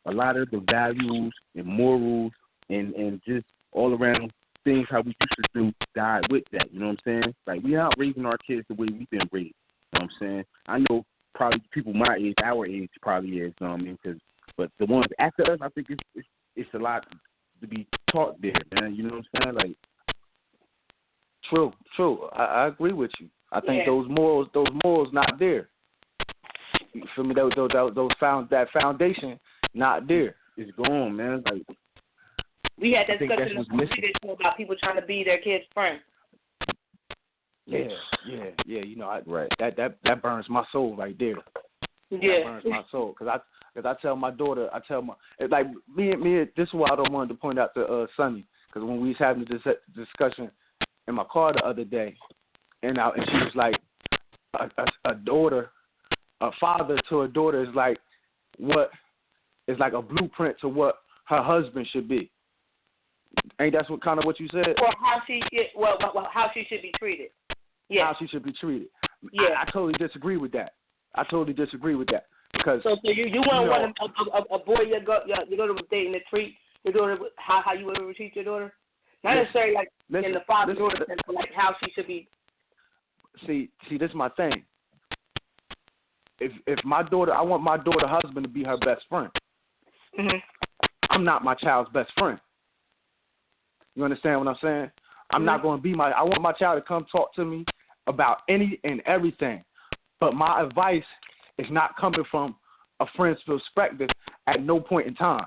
a lot of the values and morals and just all around things how we used to do died with that. You know what I'm saying? Like, we aren't raising our kids the way we've been raised. You know what I'm saying? I know probably people my age, our age probably is, you know what I mean? But the ones after us, I think it's a lot to be taught there, man. You know what I'm saying? Like, True. I agree with you. I think those morals not there. You feel me? That foundation not there. It's gone, man. Like, we had that discussion about people trying to be their kids' friend. Yeah. You know, that burns my soul right there. Yeah, that burns my soul because I tell my daughter, like me. This is why I don't want to point out to Sonny, because when we was having this discussion in my car the other day, and she was like, a father to a daughter is like a blueprint to what her husband should be. Ain't that what you said? Or how she should be treated. Yeah. How she should be treated. Yeah. I totally disagree with that. Because so you wouldn't want a boy your daughter was dating to treat your daughter how you would treat your daughter? Not necessarily like in the father daughter sense, but like how she should be. See, this is my thing. If my daughter, I want my daughter's husband to be her best friend. Mm-hmm. I'm not my child's best friend. You understand what I'm saying? I'm not going to be I want my child to come talk to me about any and everything. But my advice is not coming from a friend's perspective at no point in time.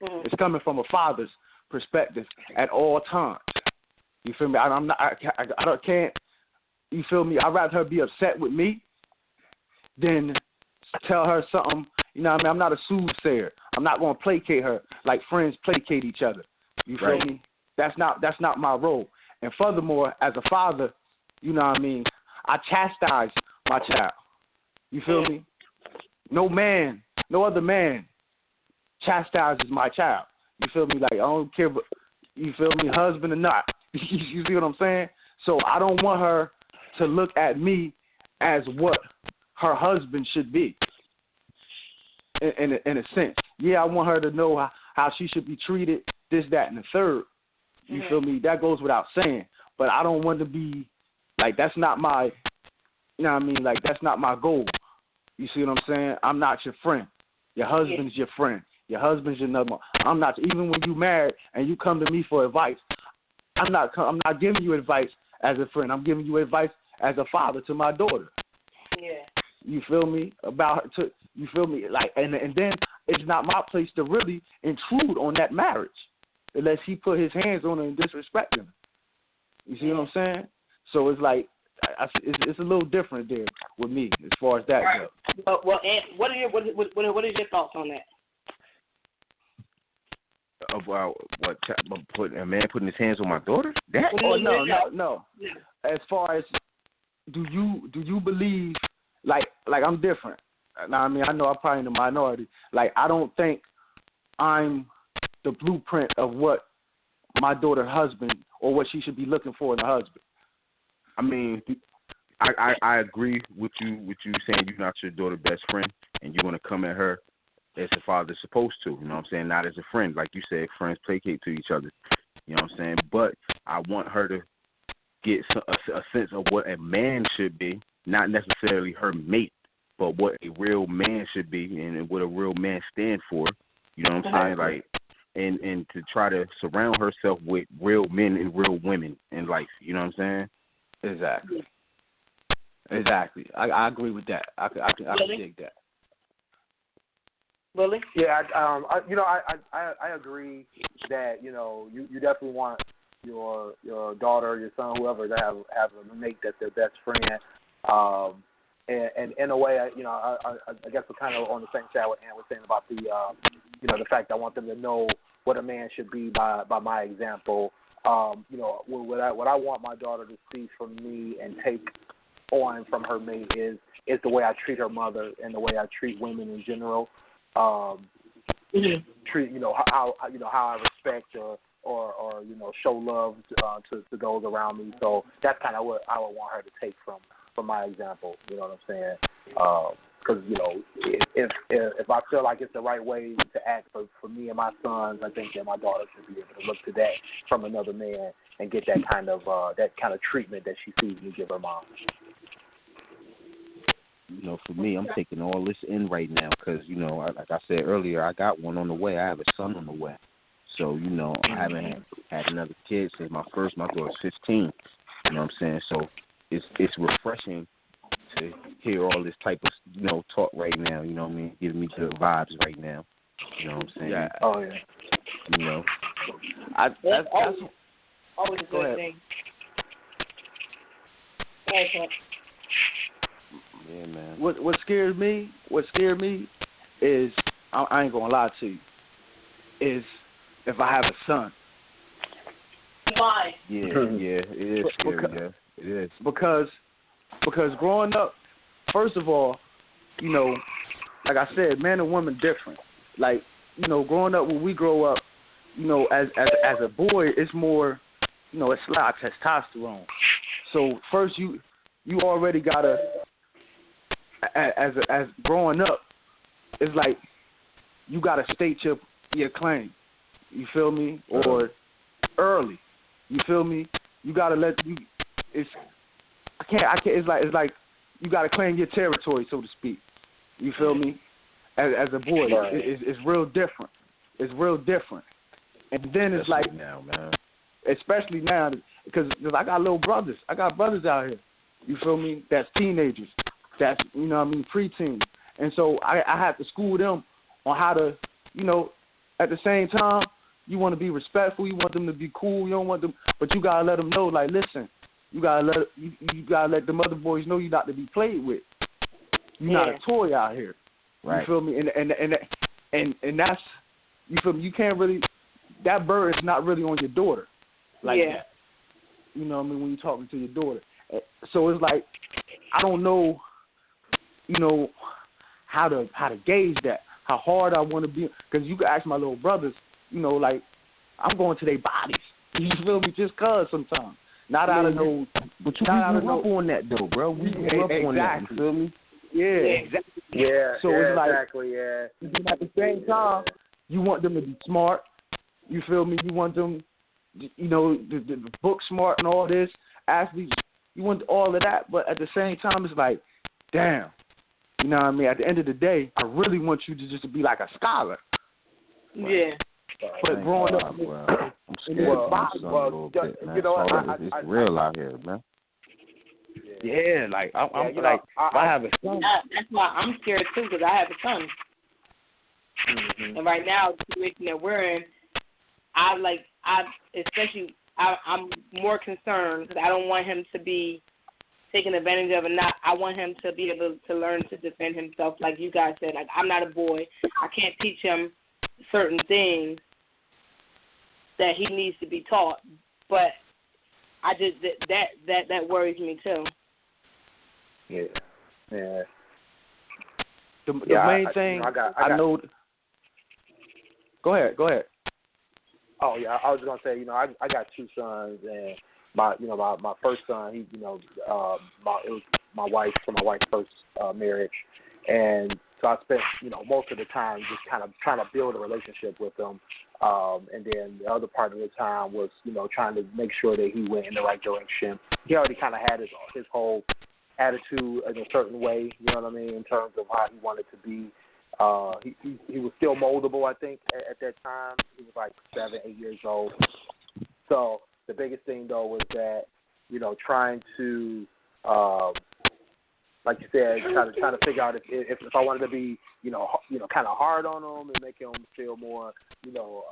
Mm-hmm. It's coming from a father's perspective at all times. You feel me? I can't. You feel me? I'd rather her be upset with me than tell her something. You know what I mean? I'm not a soothsayer. I'm not going to placate her like friends placate each other. You feel me? That's not my role. And furthermore, as a father, you know what I mean, I chastise my child. You feel me? No other man chastises my child. You feel me? Like, I don't care, but you feel me, husband or not. You see what I'm saying? So I don't want her to look at me as what her husband should be. In a sense, yeah, I want her to know how she should be treated, this, that, and the third. You feel me? That goes without saying. But I don't want to be like, that's not my, you know what I mean? Like, that's not my goal. You see what I'm saying? I'm not your friend. Your husband's your friend. Your husband's your number. I'm not. Even when you married and you come to me for advice, I'm not giving you advice as a friend. I'm giving you advice as a father to my daughter. Yeah. You feel me? You feel me? Like, and then it's not my place to really intrude on that marriage unless he put his hands on her and disrespect her. You see what I'm saying? So it's like, it's a little different there with me as far as that goes. Well, Aunt, what is your thoughts on that? About what? A man putting his hands on my daughter? That? Oh no. As far as, do you believe, like I'm different. Now, I mean, I know I'm probably in the minority. Like, I don't think I'm the blueprint of what my daughter's husband or what she should be looking for in a husband. I mean, I agree with you saying you're not your daughter's best friend and you want to come at her as a father's supposed to. You know what I'm saying? Not as a friend. Like you said, friends placate to each other. You know what I'm saying? But I want her to get a sense of what a man should be, not necessarily her mate, but what a real man should be and what a real man stand for. You know what I'm saying? Like, and to try to surround herself with real men and real women in life. You know what I'm saying? Exactly. I agree with that. I can dig that. Willie? Yeah, I agree that, you know, you definitely want your daughter, your son, whoever, to have a mate that's their best friend. And in a way, I guess we're kind of on the same side with Ann was saying about the, the fact I want them to know what a man should be by my example. What I want my daughter to see from me and take on from her mate is the way I treat her mother and the way I treat women in general. Treat how I respect or show love to those around me. So that's kind of what I would want her to take from my example. You know what I'm saying? Because if I feel like it's the right way to act for me and my sons, I think that my daughter should be able to look to that from another man and get that kind of treatment that she sees me give her mom. For me, I'm taking all this in right now because, like I said earlier, I got one on the way. I have a son on the way. So, I haven't had another kid since my daughter's 15. You know what I'm saying? So it's refreshing to hear all this type of, talk right now. You know what I mean? Giving me good vibes right now. You know what I'm saying? Yeah. Oh, yeah. That's always a good thing. Yeah, man. What scared me is, I ain't gonna lie to you, is if I have a son. Why? Yeah, it is scary. It is. Because growing up, first of all, like I said, man and woman different. Like, growing up, when we grow up, as a boy, it's more, it's a lot of testosterone. So first you already gotta, as growing up, it's like you gotta state your claim. You feel me? Or early. You feel me? You gotta it's like you gotta claim your territory, so to speak. You feel me? As a boy, it's real different. It's real different. And then it's like now, man. Especially now, because I got little brothers. I got brothers out here. You feel me? That's teenagers. That's preteens. And so I have to school them on how to, at the same time, you want to be respectful. You want them to be cool. You don't want them, but you gotta let them know, like, listen, you gotta let the other boys know you're not to be played with. You're not a toy out here. Right. You feel me? And that's, you feel me? You can't really, that bird is not really on your daughter. Like that. You know what I mean? When you're talking to your daughter. So it's like, I don't know, how to gauge that. how hard I want to be. Because you can ask my little brothers, you know, like, I'm going to their bodies. You feel me? Just cause sometimes. Not out of no. But you grew up on that, though, bro. We grew up on that. You feel me? Yeah, exactly. Yeah, so it's like, exactly, yeah. At the same time, you want them to be smart. You feel me? You want them, you know, the book smart and all this. Athletes, you want all of that. But at the same time, it's like, damn. You know what I mean? At the end of the day, I really want you to just be like a scholar. Yeah. But growing up, I'm scared of my son a little bit, man. You know, it's real out here, man. Yeah, like I'm like, if I have a son. That's why I'm scared too, because I have a son. Mm-hmm. And right now, the situation that we're in, I'm more concerned because I don't want him to be taken advantage of, and I want him to be able to learn to defend himself, like you guys said. Like, I'm not a boy. I can't teach him certain things that he needs to be taught, but I just that worries me too. Yeah. The main thing I know. Go ahead. Oh yeah, I was gonna say, you know, I got two sons, and my first son, he, you know, it was my wife's first marriage, and so I spent, you know, most of the time just kind of trying to build a relationship with him, and then the other part of the time was, you know, trying to make sure that he went in the right direction. He already kind of had his whole attitude in a certain way, you know what I mean, in terms of how he wanted to be. He was still moldable, I think, at that time. He was like 7, 8 years old. So the biggest thing, though, was that, you know, trying to, like you said, trying to figure out if I wanted to be, you know, kind of hard on him and make him feel more, you know,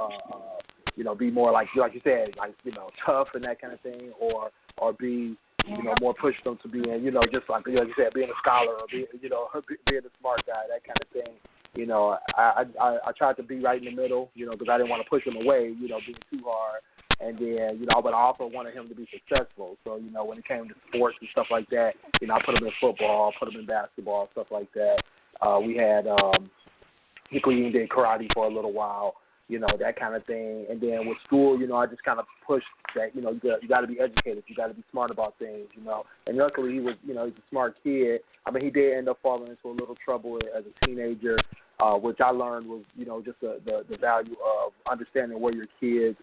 be more like you said, like, you know, tough and that kind of thing, or be, you know, more push them to being, you know, just like you said, being a scholar or being a smart guy, that kind of thing. You know, I tried to be right in the middle, you know, because I didn't want to push him away, you know, being too hard. And then, you know, but I also wanted him to be successful. So, you know, when it came to sports and stuff like that, you know, I put him in football, put him in basketball, stuff like that. We had, he even did karate for a little while, you know, that kind of thing. And then with school, you know, I just kind of pushed that, you know, you got to be educated. You got to be smart about things, you know. And luckily, he was, you know, he's a smart kid. I mean, he did end up falling into a little trouble as a teenager, which I learned was, you know, just the value of understanding where your kids'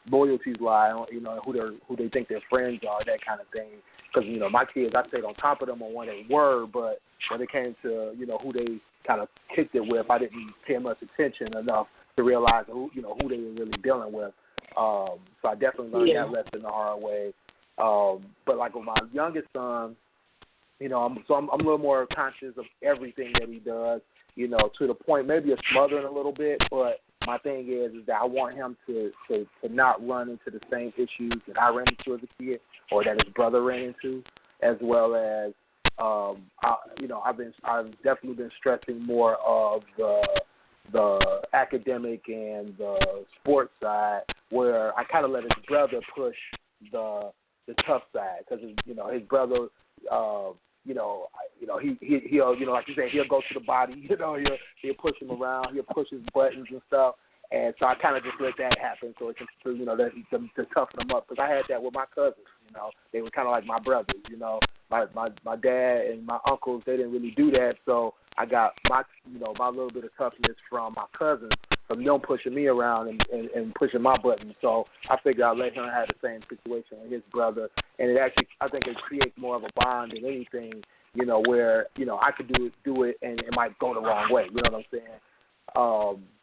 loyalties lie, you know, who they think their friends are, that kind of thing. Because, you know, my kids, I stayed on top of them on when they were, but when it came to, you know, who they kind of kicked it with, I didn't pay much attention enough to realize who they were really dealing with. So I definitely learned that lesson the hard way. But like with my youngest son, you know, I'm a little more conscious of everything that he does, you know, to the point maybe of smothering a little bit. But my thing is that I want him to not run into the same issues that I ran into as a kid, or that his brother ran into, as well as I've definitely been stressing more of the academic and the sports side, where I kind of let his brother push the tough side, because you know his brother, he'll like you said, he'll go to the body, you know, he'll push him around, he'll push his buttons and stuff, and so I kind of just let that happen, so it can, you know, to toughen them up, because I had that with my cousins, you know, they were kind of like my brothers, you know, my dad and my uncles, they didn't really do that, so I got my little bit of toughness from my cousins, from them pushing me around and pushing my buttons. So I figured I'd let him have the same situation with his brother, and it actually, I think it creates more of a bond than anything, you know, where, you know, I could do it and it might go the wrong way, you know what I'm saying?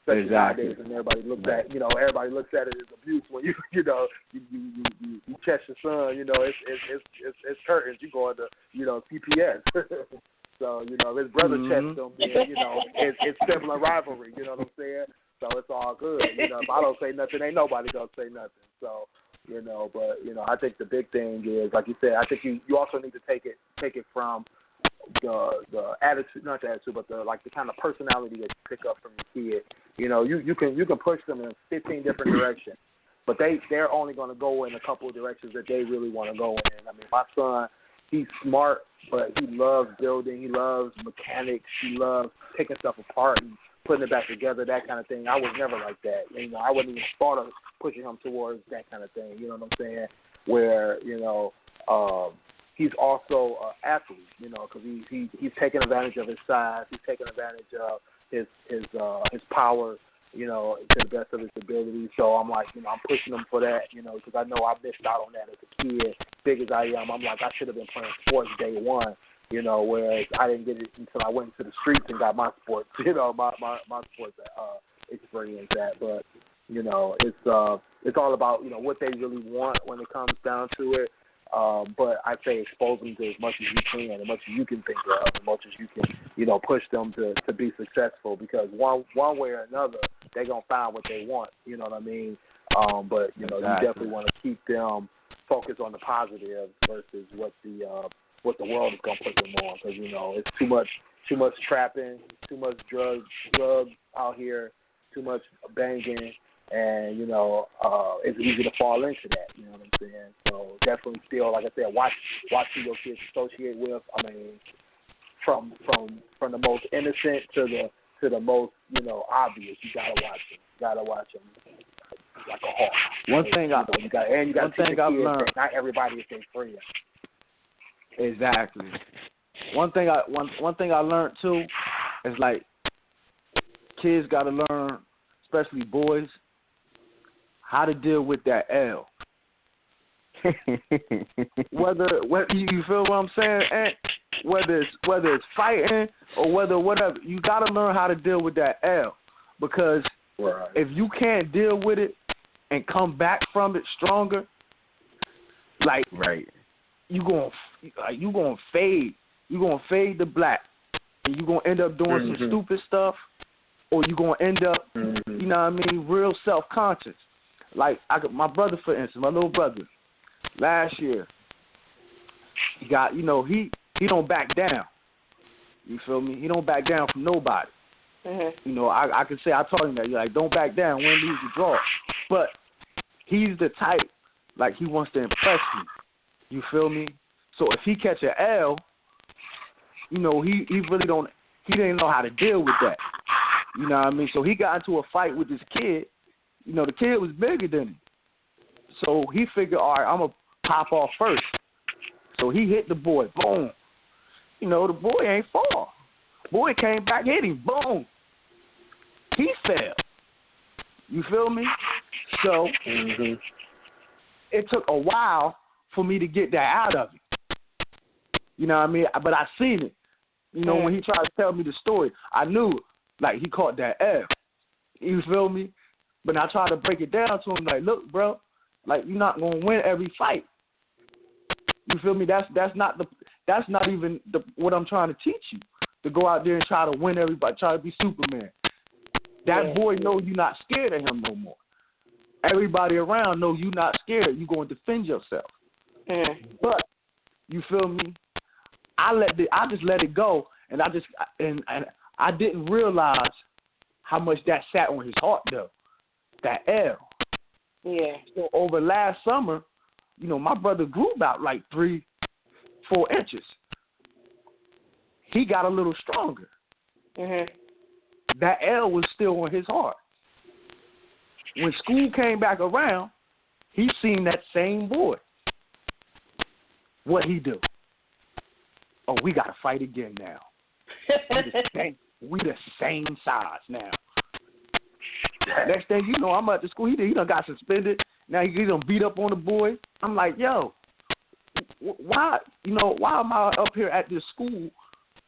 Especially nowadays, and everybody looks at it as abuse when you catch your son, you know, it's curtains, you go into, you know, CPS. So, you know, if his brother checks him, then, you know, it's similar rivalry, you know what I'm saying? So it's all good. You know, if I don't say nothing, ain't nobody gonna say nothing. So, you know, but, you know, I think the big thing is, like you said, I think you also need to take it from the attitude, not the attitude, but the kind of personality that you pick up from your kid. You know, you can push them in 15 different directions, but they're only going to go in a couple of directions that they really want to go in. I mean, my son, he's smart, but he loves building. He loves mechanics. He loves taking stuff apart and putting it back together, that kind of thing. I was never like that. You know, I wouldn't even thought of pushing him towards that kind of thing. You know what I'm saying? Where, you know, he's also an athlete, you know, because he's taking advantage of his size. He's taking advantage of his power, you know, to the best of his ability. So I'm like, you know, I'm pushing him for that, you know, because I know I missed out on that as a kid. Big as I am, I'm like, I should have been playing sports day one, you know, whereas I didn't get it until I went into the streets and got my sports, you know, my sports experience at. But, you know, it's all about, you know, what they really want when it comes down to it. But I say expose them to as much as you can, as much as you can think of, as much as you can, you know, push them to be successful, because one way or another, they're going to find what they want, you know what I mean? But, you know, you definitely want to keep them focused on the positive versus what the world is going to put them on, because, you know, it's too much trapping, too much drugs out here, too much banging. And, you know, it's easy to fall into that, you know what I'm saying? So definitely still, like I said, watch who your kids associate with. I mean, from the most innocent to the most, you know, obvious, you gotta watch them like a hawk. One thing I've learned, not everybody is their friend. Exactly. One thing I learned too is, like, kids gotta learn, especially boys, how to deal with that L. whether you feel what I'm saying, and whether it's fighting or whatever, you gotta learn how to deal with that L, because if you can't deal with it and come back from it stronger, like you gonna fade the black, and you gonna end up doing some stupid stuff, or you gonna end up, you know what I mean, real self-conscious. Like, my brother, for instance, my little brother, last year, he got, you know, he don't back down. You feel me? He don't back down from nobody. You know, I can say I told him that. You're like, don't back down, win, lose, or draw. But he's the type, like, he wants to impress you. You feel me? So if he catch an L, you know, he didn't know how to deal with that. You know what I mean? So he got into a fight with this kid. You know, the kid was bigger than him. So he figured, all right, I'm going to pop off first. So he hit the boy. Boom. You know, the boy ain't fall. Boy came back, hit him. Boom. He fell. You feel me? So it took a while for me to get that out of him. You know what I mean? But I seen it. You know, when he tried to tell me the story, I knew, like, he caught that F. You feel me? But I tried to break it down to him, like, look, bro, like, you're not gonna win every fight. You feel me? That's not even what I'm trying to teach you. To go out there and try to win everybody, try to be Superman. That boy know you're not scared of him no more. Everybody around know you're not scared. You're going to defend yourself. But you feel me? I just let it go, and I didn't realize how much that sat on his heart though. That L. Yeah. So over last summer, you know, my brother grew about like 3-4 inches. He got a little stronger. That L was still on his heart. When school came back around, he seen that same boy. What he do? Oh, we got to fight again now. We the same size now. Next thing you know, I'm at the school. He done got suspended. Now he done beat up on the boy. I'm like, yo, why am I up here at this school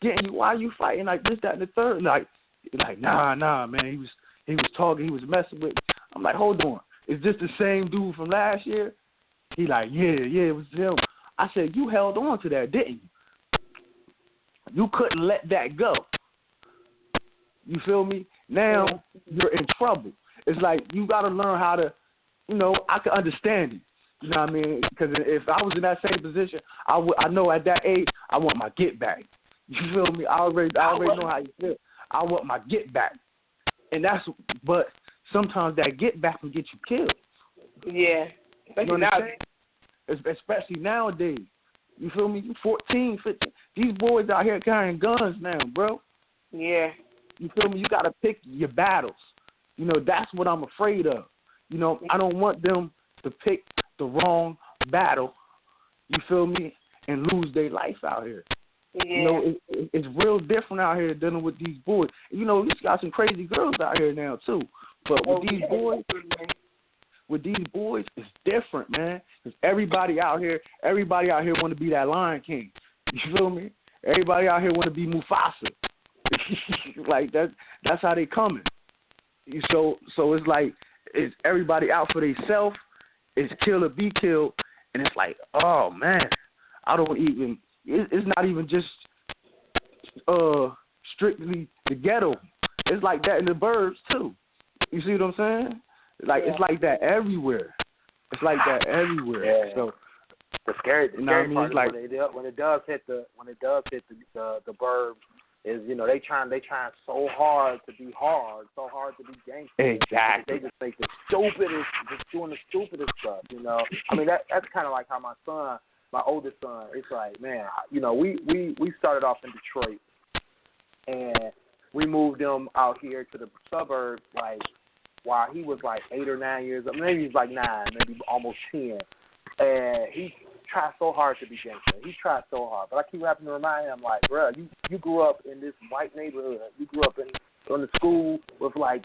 getting you? Why are you fighting like this, that, and the third? Like nah, man. He was talking. He was messing with me. I'm like, hold on. Is this the same dude from last year? He like, yeah, it was him. I said, you held on to that, didn't you? You couldn't let that go. You feel me? Now you're in trouble. It's like you got to learn how to, you know, I can understand it. You know what I mean? Because if I was in that same position, I know at that age, I want my get back. You feel me? I already know how you feel. I want my get back. But sometimes that get back can get you killed. Yeah. Especially nowadays. You feel me? You 14, 15. These boys out here carrying guns now, bro. Yeah. You feel me? You got to pick your battles. You know, that's what I'm afraid of. You know, I don't want them to pick the wrong battle, you feel me, and lose their life out here. Yeah. You know, it's real different out here dealing with these boys. You know, you got some crazy girls out here now, too. But with these boys, it's different, man. Because everybody out here want to be that Lion King. You feel me? Everybody out here want to be Mufasa. Like, that's how they coming. So it's like, it's everybody out for themselves. It's kill or be killed. And it's like, oh, man, it's not even just strictly the ghetto. It's like that in the burbs, too. You see what I'm saying? Like, it's like that everywhere. It's like that everywhere. Yeah. So the scary part is like, when it does hit the burbs is, you know, they trying so hard to be hard, so hard to be gangster. Exactly. They just make the stupidest, just doing the stupidest stuff, you know. I mean, that's kind of like how my oldest son, it's like, man, you know, we started off in Detroit, and we moved him out here to the suburbs, like, while he was like 8 or 9 years old. Maybe he was like 9, maybe almost 10. And he tried so hard to be gangster. He tried so hard. But I keep having to remind him, like, bro, you grew up in this white neighborhood. You grew up in the school with like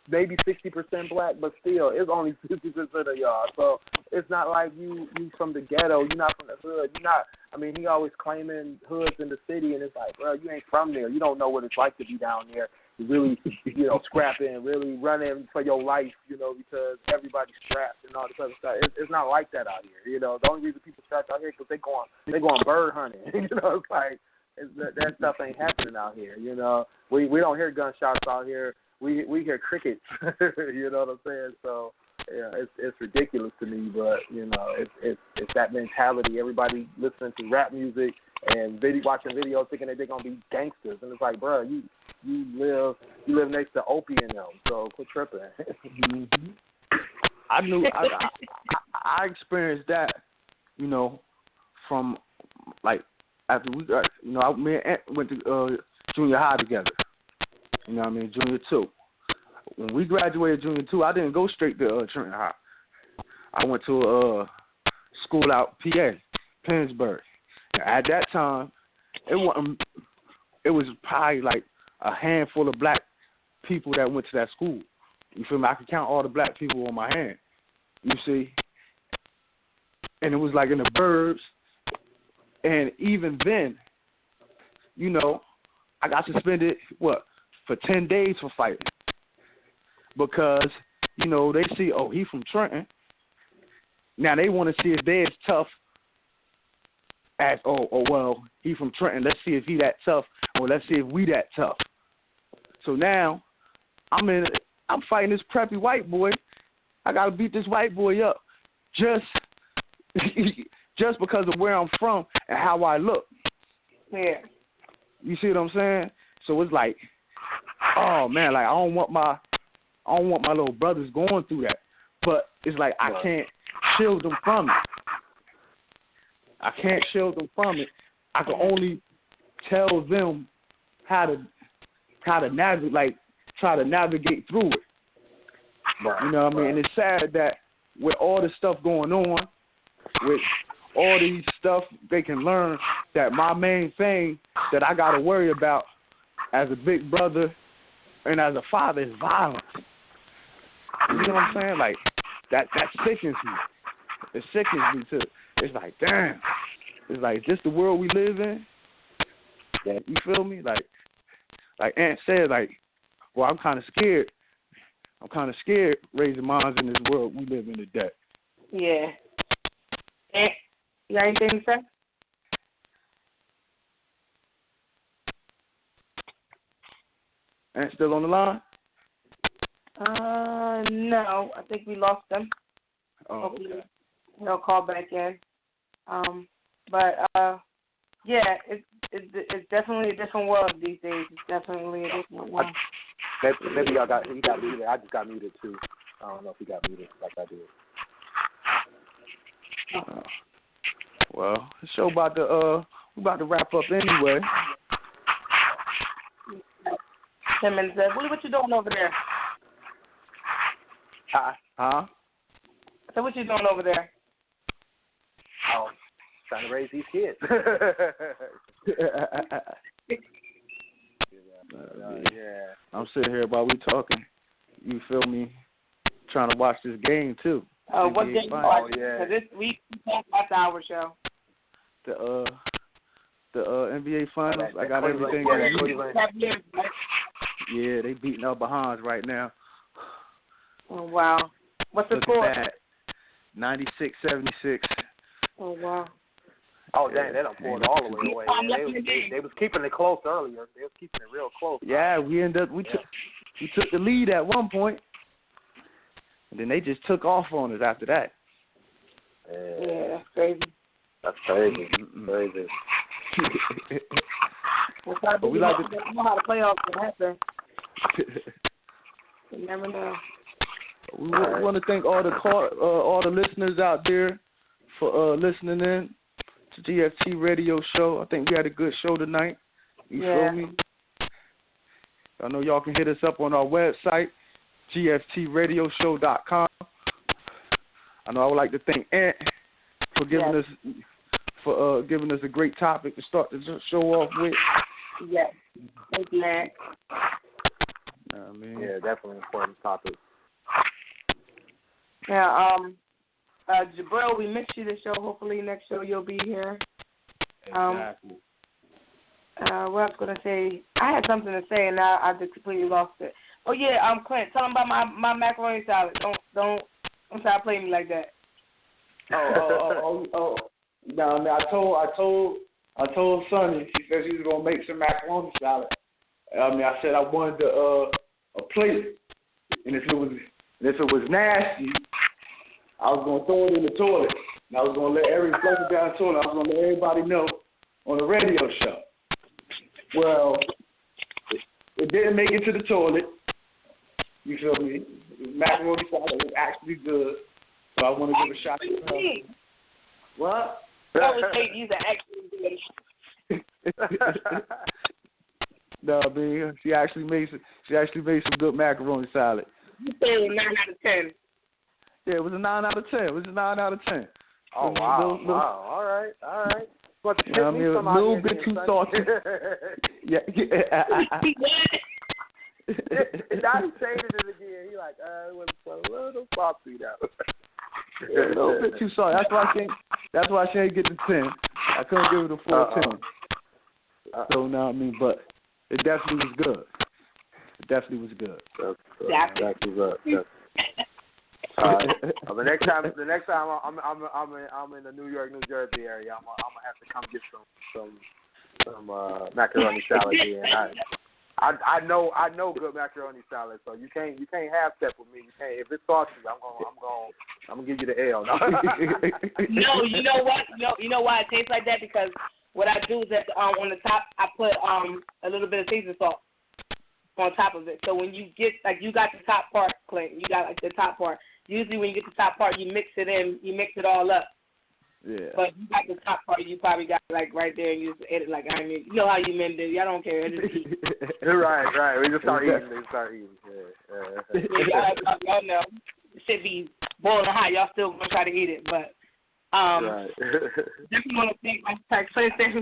maybe 60% black, but still, it's only 50% of y'all. So it's not like you from the ghetto. You're not from the hood. You're not. I mean, he always claiming hoods in the city, and it's like, bro, you ain't from there. You don't know what it's like to be down there. Really, you know, scrapping, really running for your life, you know, because everybody's strapped and all this other stuff. It's not like that out here, you know. The only reason people strapped out here is because they going bird hunting. You know, it's like that stuff ain't happening out here. You know, we don't hear gunshots out here. We hear crickets. You know what I'm saying? So yeah, it's ridiculous to me, but you know, it's that mentality. Everybody listening to rap music and watching videos thinking that they're gonna be gangsters, and it's like, bro, you live next to Opie and them, so quit tripping. Mm-hmm. I experienced that, you know, from like after we got, you know, me and Aunt went to junior high together. You know what I mean, junior 2. When we graduated junior 2, I didn't go straight to Trenton High. I went to a school out PA, Pennsburg. At that time, it was probably like a handful of black people that went to that school. You feel me? I could count all the black people on my hand. You see? And it was like in the burbs. And even then, you know, I got suspended, for 10 days for fighting. Because, you know, they see, oh, he from Trenton. Now they want to see if they're as tough as, well, he from Trenton. Let's see if he that tough, or let's see if we that tough. So now I'm fighting this preppy white boy. I got to beat this white boy up just because of where I'm from and how I look. Yeah. You see what I'm saying? So it's like, oh man, like I don't want my little brothers going through that. But it's like I can't shield them from it. I can't shield them from it. I can only tell them how to navigate, like try to navigate through it. Right. You know what I mean? And it's sad that with all this stuff going on, with all these stuff they can learn, that my main thing that I got to worry about as a big brother and as a father is violence. You know what I'm saying? Like, that sickens me. It sickens me, too. It's like, damn. It's like, is this the world we live in? You feel me? Like Aunt said, like, well, I'm kind of scared. I'm kind of scared raising moms in this world we live in today. Yeah. Aunt, you got anything to say? Aunt still on the line? No. I think we lost them. Oh, Hopefully okay. they'll call back in. But yeah, it's definitely a different world these days. It's definitely a different world. Maybe he got muted. I just got muted too. I don't know if he got muted like I did. Well, the show about to we about to wrap up anyway. 10 minutes left. Willie, what you doing over there? Huh? So what you doing over there? Oh, trying to raise these kids. Yeah. I'm sitting here while we talking. You feel me? Trying to watch this game too. What game you watching? Yeah. This week we can't watch our show. The NBA Finals. I got everything. Yeah, they beating our behinds right now. Oh wow! What's the score? 96-76. Oh wow! Oh dang, they done pulled all the way away. They was keeping it close earlier. They was keeping it real close. Yeah, we took the lead at one point, and then they just took off on us after that. Yeah, that's crazy. That's crazy. Crazy. But we like to know how the playoffs can happen. You never know. We want to thank all the listeners out there for listening in to GFT Radio Show. I think we had a good show tonight. You feel me? I know y'all can hit us up on our website, gftradioshow.com. I know I would like to thank Ant for giving us a great topic to start the show off with. Yes. Thank you, Ant. Yeah, definitely important topic. Yeah, Jabril, we missed you this show. Hopefully next show you'll be here. Exactly. What I was going to say, I had something to say and now I just completely lost it. Oh yeah, Clint, tell him about my macaroni salad. Don't try to play me like that. Oh. No, man, I told Sonny. She said she was gonna make some macaroni salad. I said I wanted a plate, and if it was nasty, I was gonna throw it in the toilet. And I was gonna let flush it down the toilet. I was gonna let everybody know on the radio show. Well, it didn't make it to the toilet. You feel me? The macaroni salad was actually good, so I want to give a shout out to her. What? I would say these are actually good. No, man, she actually made some good macaroni salad. You say it was 9 out of 10. Yeah, it was a 9 out of 10. Oh wow! Wow! All right. But you know what I mean, a little bit too salty. Yeah. Now he shaded it again. He like, it was a little salty now. Yeah, a little bit too salty. That's why she ain't get the 10. I couldn't give it a full 10. So now I mean, but it definitely was good. That's what's up. The next time I'm in the New York, New Jersey area, I'm gonna have to come get some macaroni salad here. And I know good macaroni salad, so you can't half step with me. You can't, if it's saucy, I'm gonna give you the L. No, you know what? You know why it tastes like that? Because what I do is that on the top I put a little bit of seasoning salt on top of it. So when you get you got the top part, Clint, you got the top part. Usually when you get the top part, you mix it all up. Yeah. But you got the top part, you probably got right there, and you just ate it you know how you men do. Y'all don't care. Just eat. Right. We just start eating. Yeah, y'all know. It should be boiling hot. Y'all still gonna try to eat it, but definitely want to thank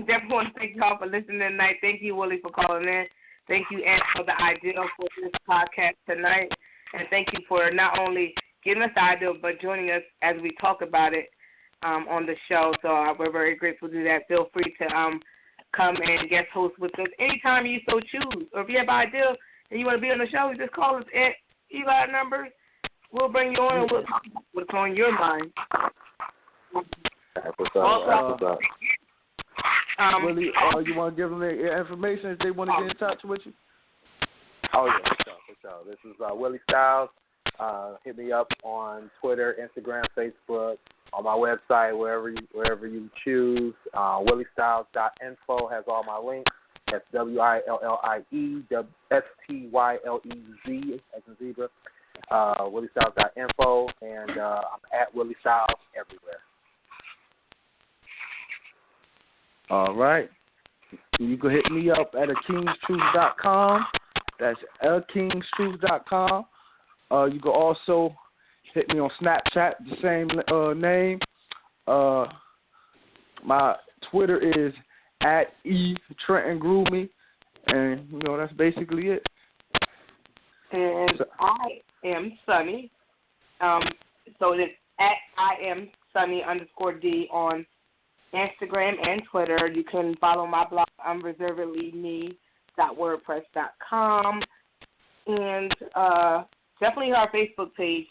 definitely want to thank y'all for listening tonight. Thank you, Willie, for calling in. Thank you, Ant, for the idea for this podcast tonight, and thank you for not only giving us the idea but joining us as we talk about it on the show. So we're very grateful to do that. Feel free to come and guest host with us anytime you so choose. Or if you have an idea and you want to be on the show, just call us at Eli numbers. We'll bring you on and we'll talk about what's on your mind. Willie, you want to give them their information if they want to get in touch with you? Oh, yeah, for sure. This is Willie Styles. Hit me up on Twitter, Instagram, Facebook, on my website, wherever you choose. WillieStyles.info has all my links. That's WillieStylez, as in zebra. WillieStyles.info, and I'm at Willie Styles everywhere. All right. You can hit me up at akingstruth.com. That's akingstruth.com. You can also hit me on Snapchat, the same name. My Twitter is at @eTrentonGroovy, and that's basically it. And so, I am Sunny. So it is at I am Sunny _D on Instagram and Twitter. You can follow my blog, unreservedlyme.wordpress.com, and definitely our Facebook page,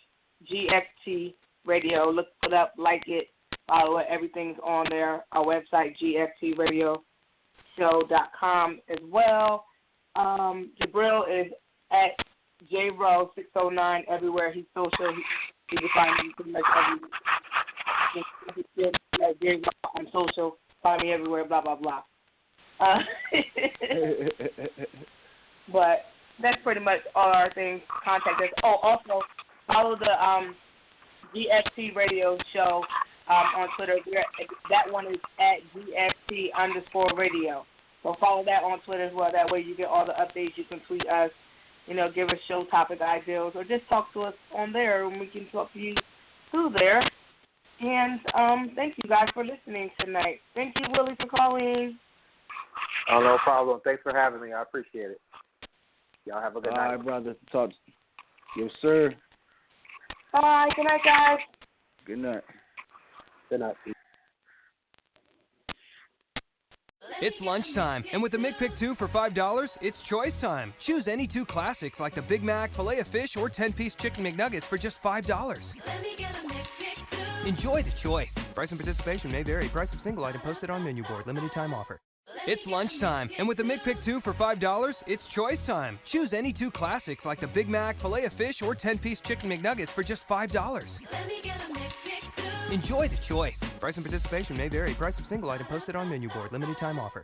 GFT Radio. Look it up, like it, follow it. Everything's on there. Our website, gftradioshow.com as well. Jabril is at JRO609 everywhere. He's social. He can find me pretty much everywhere. On social. Find me everywhere, blah, blah, blah. But that's pretty much all our things. Contact us. Oh, also, follow the GFT Radio Show on Twitter. That one is at GFT_radio. So follow that on Twitter as well. That way you get all the updates. You can tweet us, give us show topic ideas, or just talk to us on there, and we can talk to you through there. And thank you guys for listening tonight. Thank you, Willie, for calling. Oh, no problem. Thanks for having me. I appreciate it. Y'all have a good night. All right, brother. Talk. Yes, sir. Bye. Good night, guys. Good night. Good night. It's lunchtime, and with the McPick 2 for $5, it's choice time. Choose any 2 classics like the Big Mac, Filet-O-Fish, or 10-piece Chicken McNuggets for just $5. Let me get a McPick 2. Enjoy the choice. Price and participation may vary. Price of single item posted on menu board. Limited time offer. It's lunchtime, and with the McPick 2 for $5, it's choice time. Choose any 2 classics like the Big Mac, Filet-O-Fish, or 10-piece Chicken McNuggets for just $5. Let me get a McPick 2. Enjoy the choice. Price and participation may vary. Price of single item posted on menu board. Limited time offer.